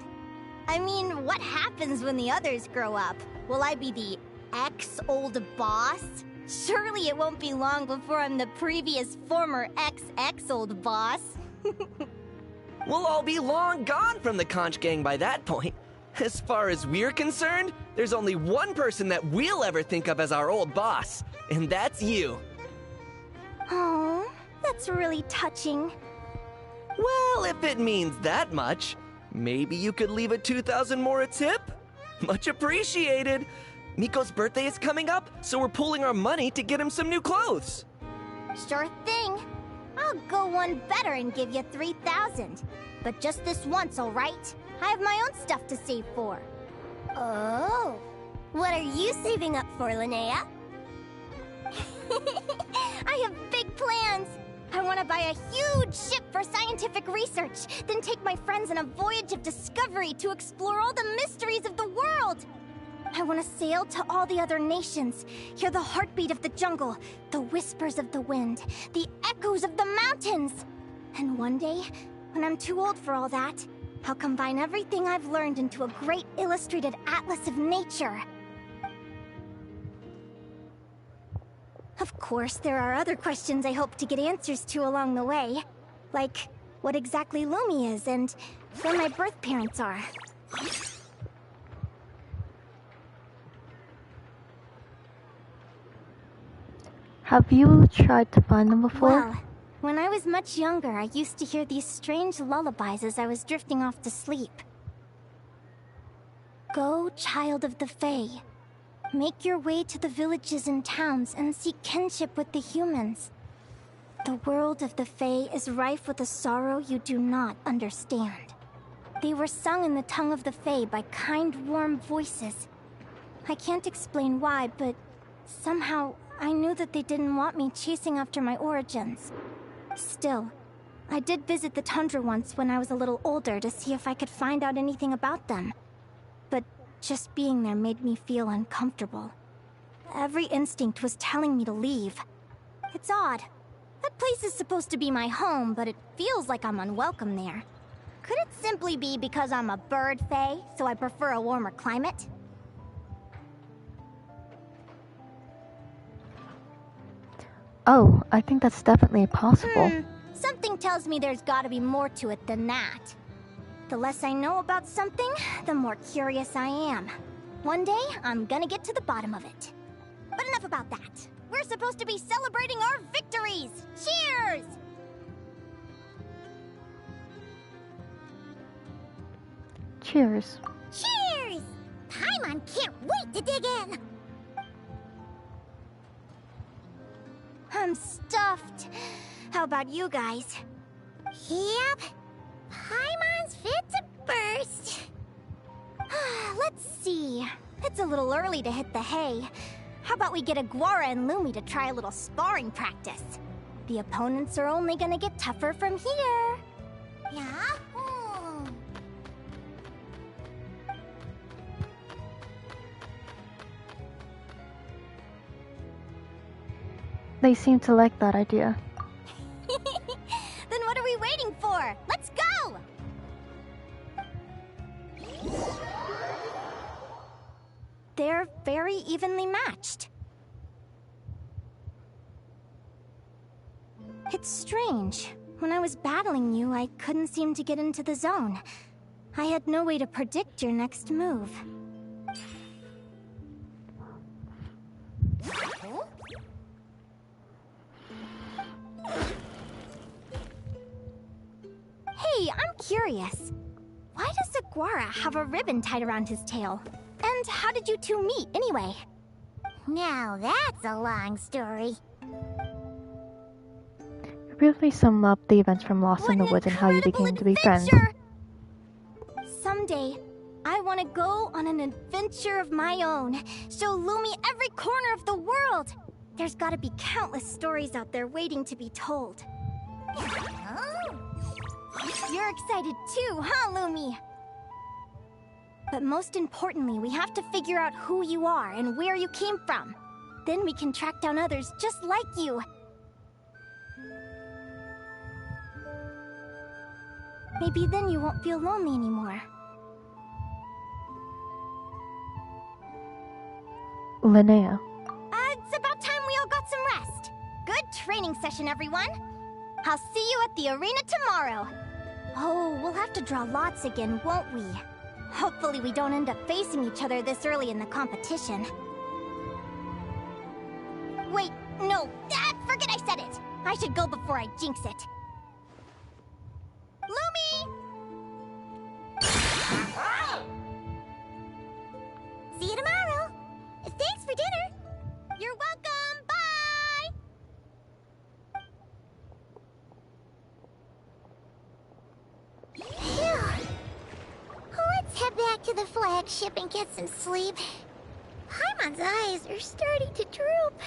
I mean, what happens when the others grow up? Will I be the ex-old boss? Surely it won't be long before I'm the previous former ex-old boss. We'll all be long gone from the Conch Gang by that point. As far as we're concerned, there's only one person that we'll ever think of as our old boss, and that's you. Oh, that's really touching. Well, if it means that much, maybe you could leave a 2,000 more a tip? Much appreciated. Miko's birthday is coming up, so we're pooling our money to get him some new clothes. Sure thing. I'll go one better and give you 3,000. But just this once, all right? I have my own stuff to save for. Oh. What are you saving up for, Linnea? I have big plans. I want to buy a huge ship for scientific research, then take my friends on a voyage of discovery to explore all the mysteries of the world. I want to sail to all the other nations, hear the heartbeat of the jungle, the whispers of the wind, the echoes of the mountains. And one day, when I'm too old for all that, I'll combine everything I've learned into a great illustrated atlas of nature. Of course, there are other questions I hope to get answers to along the way. Like, what exactly Lumi is and where my birth parents are. Have you tried to find them before? Well, when I was much younger, I used to hear these strange lullabies as I was drifting off to sleep. Go, child of the Fae. Make your way to the villages and towns and seek kinship with the humans. The world of the Fae is rife with a sorrow you do not understand. They were sung in the tongue of the Fae by kind, warm voices. I can't explain why, but somehow I knew that they didn't want me chasing after my origins. Still, I did visit the tundra once when I was a little older to see if I could find out anything about them. But just being there made me feel uncomfortable. Every instinct was telling me to leave. It's odd. That place is supposed to be my home, but it feels like I'm unwelcome there. Could it simply be because I'm a bird fae, so I prefer a warmer climate? Oh, I think that's definitely possible. Something tells me there's gotta be more to it than that. The less I know about something, the more curious I am. One day, I'm gonna get to the bottom of it. But enough about that. We're supposed to be celebrating our victories! Cheers! Cheers. Cheers! Paimon can't wait to dig in! I'm stuffed. How about you guys? Yep. Paimon's fit to burst. Let's see. It's a little early to hit the hay. How about we get Aguara and Lumi to try a little sparring practice? The opponents are only gonna get tougher from here. Yeah? They seem to like that idea. Then what are we waiting for? Let's go! They're very evenly matched. It's strange. When I was battling you, I couldn't seem to get into the zone. I had no way to predict your next move. Hey, I'm curious. Why does Aguara have a ribbon tied around his tail? And how did you two meet, anyway? Now that's a long story. Briefly sum up the events from Lost in the Woods and how you became to be friends. Someday, I want to go on an adventure of my own. Show Lumi every corner of the world. There's gotta be countless stories out there waiting to be told. You're excited too, huh, Lumi? But most importantly, we have to figure out who you are and where you came from. Then we can track down others just like you. Maybe then you won't feel lonely anymore. Linnea. It's about time we all got some rest. Good training session, everyone. I'll see you at the arena tomorrow. Oh, we'll have to draw lots again, won't we? Hopefully we don't end up facing each other this early in the competition. Wait, no, forget I said it. I should go before I jinx it. Lumi! See you tomorrow. Thanks for dinner. You're welcome. Bye! Phew. Let's head back to the flagship and get some sleep. Paimon's eyes are starting to droop.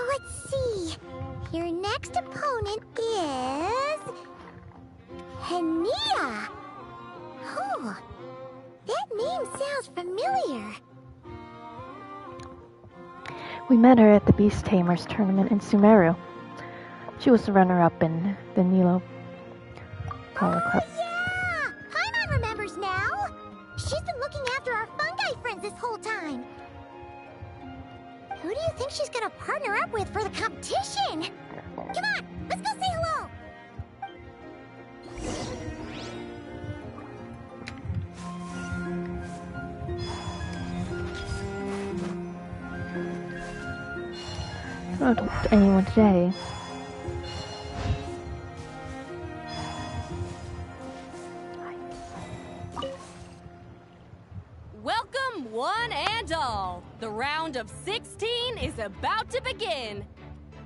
Let's see. Your next opponent is... Linnea. Oh, that name sounds familiar. We met her at the Beast Tamers tournament in Sumeru. She was the runner-up in the Nilo Power Cup. Yeah! Paimon remembers now. She's been looking after our fungi friends this whole time. Who do you think she's gonna partner up with for the competition? Come on, let's go say hello! I don't talk to anyone today. Welcome, one and all. The round of 16 is about to begin.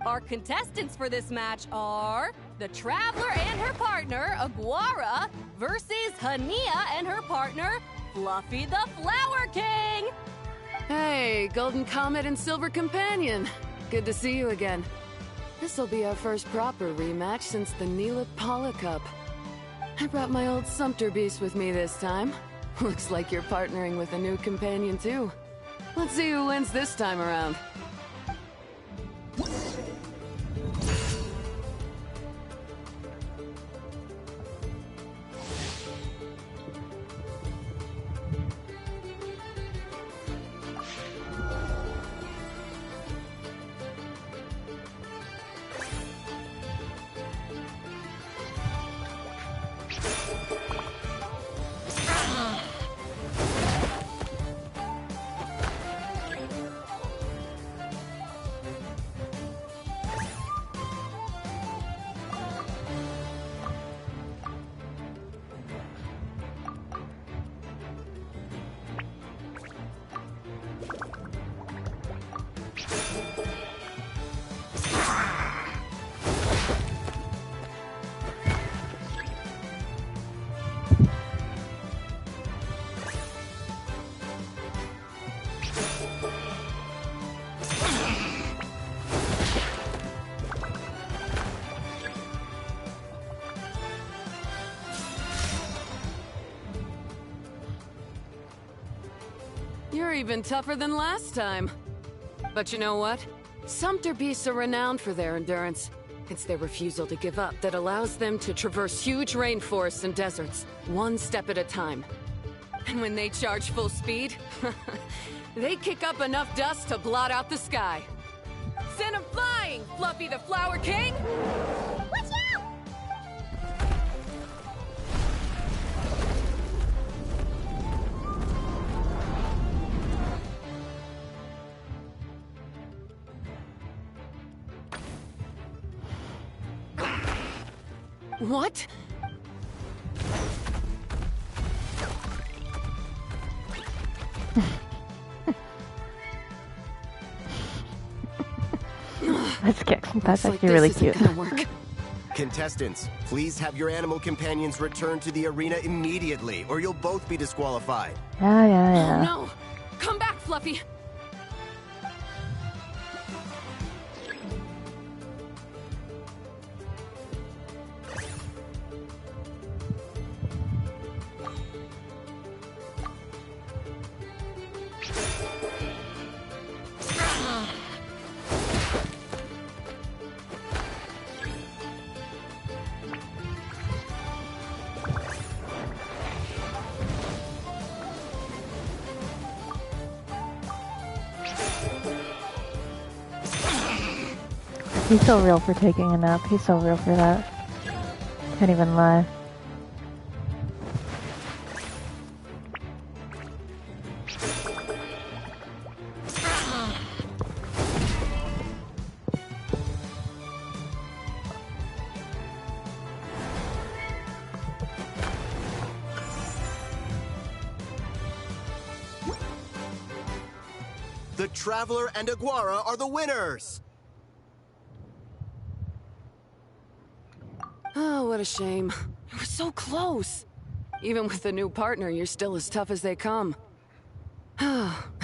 Our contestants for this match are the Traveler and her partner, Aguara, versus Linnea and her partner, Fluffy the Flower King. Hey, Golden Comet and Silver Companion. Good to see you again. This'll be our first proper rematch since the Neapolitan Cup. I brought my old Sumpter Beast with me this time. Looks like you're partnering with a new companion too. Let's see who wins this time around. You're even tougher than last time. But you know what? Sumpter beasts are renowned for their endurance. It's their refusal to give up that allows them to traverse huge rainforests and deserts, one step at a time. And when they charge full speed, they kick up enough dust to blot out the sky. Send them flying, Fluffy the Flower King! Watch out! What? That's cute. That's actually really cute. Contestants, please have your animal companions return to the arena immediately, or you'll both be disqualified. Yeah. Oh no! Come back, Fluffy! He's so real for taking a nap. He's so real for that. Can't even lie. The Traveler and Aguara are the winners! Oh, what a shame. You were so close. Even with the new partner, you're still as tough as they come.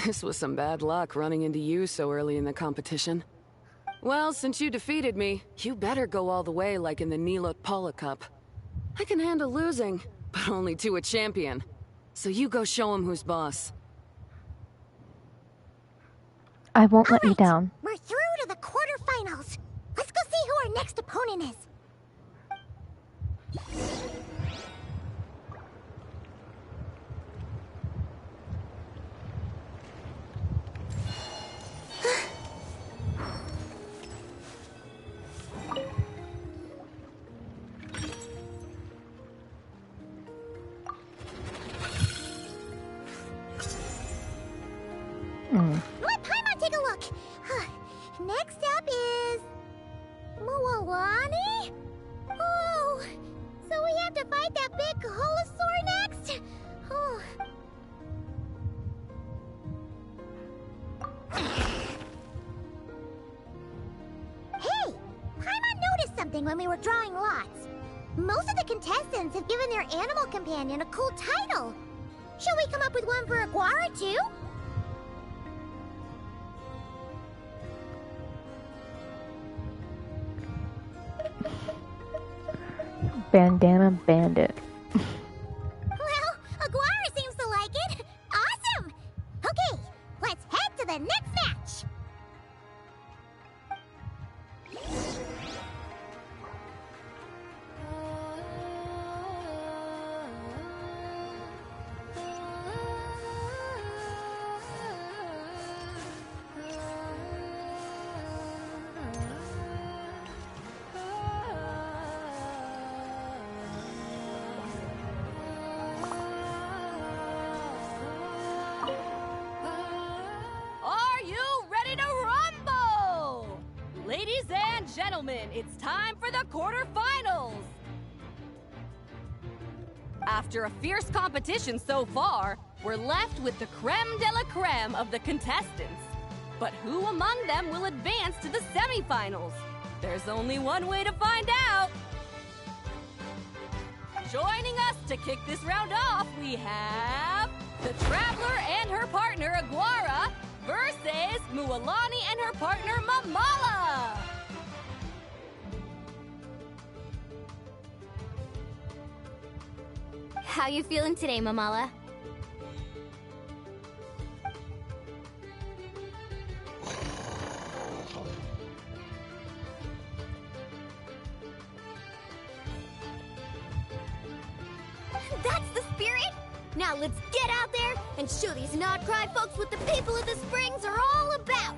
This was some bad luck running into you so early in the competition. Well, since you defeated me, you better go all the way like in the Nilot Paula Cup. I can handle losing, but only to a champion. So you go show him who's boss. I won't let you down. We're through to the quarterfinals. Let's go see who our next opponent is. Let Paimon take a look. Next up is Mualani? Oh, so we have to fight that big Holosaur next? Oh. Hey, Paimon noticed something when we were drawing lots. Most of the contestants have given their animal companion a cool title. Shall we come up with one for Aguara too? Bandana Bandit. Well, Aguara seems to like it. Awesome! Okay, let's head to the next match. Are you ready to rumble? Ladies and gentlemen, it's time for the quarterfinals. After a fierce competition so far, we're left with the creme de la creme of the contestants. But who among them will advance to the semifinals? There's only one way to find out. Joining us to kick this round off, we have the Traveler and her partner Aguara versus Mualani and her partner Mamala. How you feeling today, Mamala? That's the spirit! Now let's get out there and show these Not Cry folks what the people of the Springs are all about!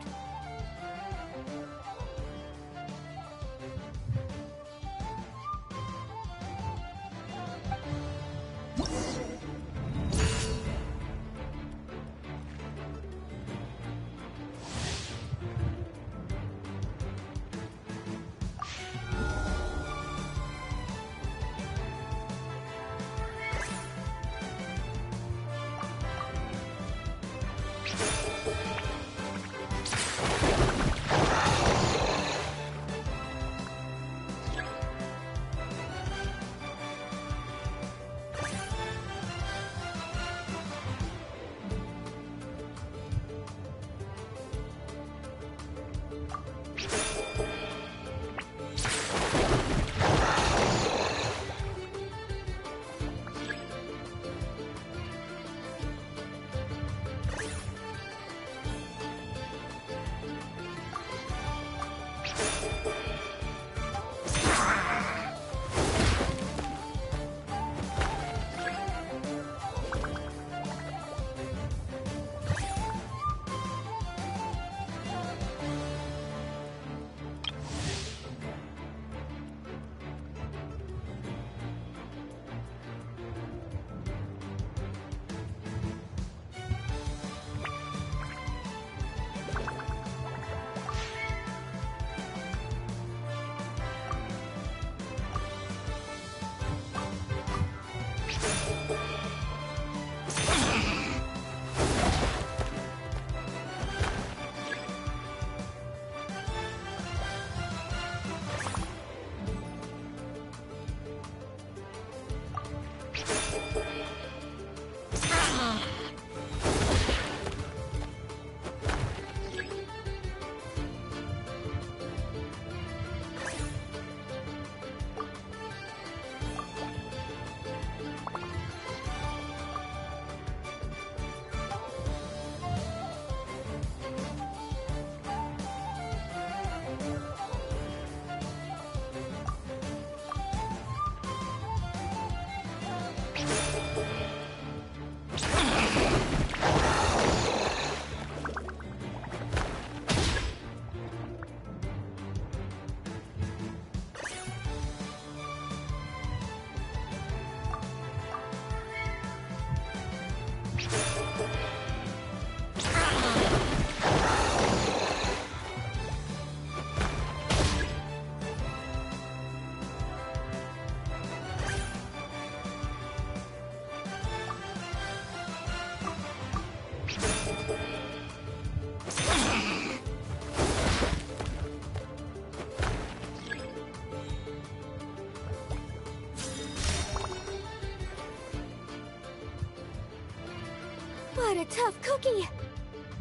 What a tough cookie.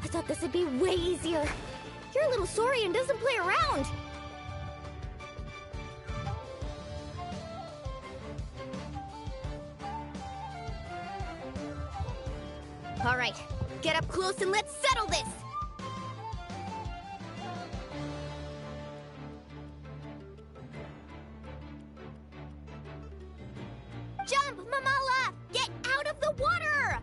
I thought this would be way easier. You're a little Saurian doesn't play around. All right, get up close and let's settle this. Jump, Mamala! Get out of the water!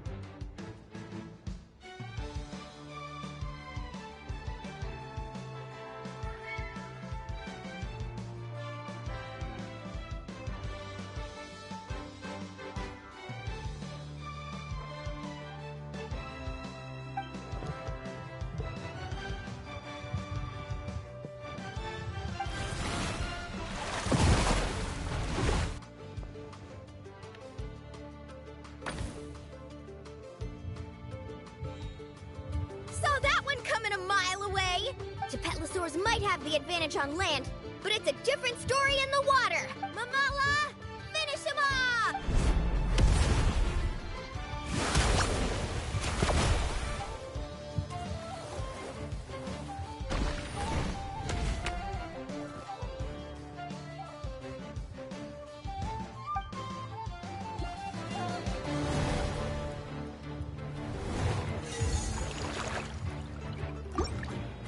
Gepetlosaurs might have the advantage on land, but it's a different story in the water! Mamala! Finish him off!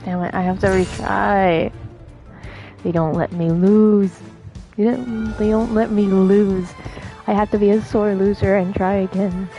Damn it, I have to retry. They don't let me lose. They don't let me lose. I have to be a sore loser and try again.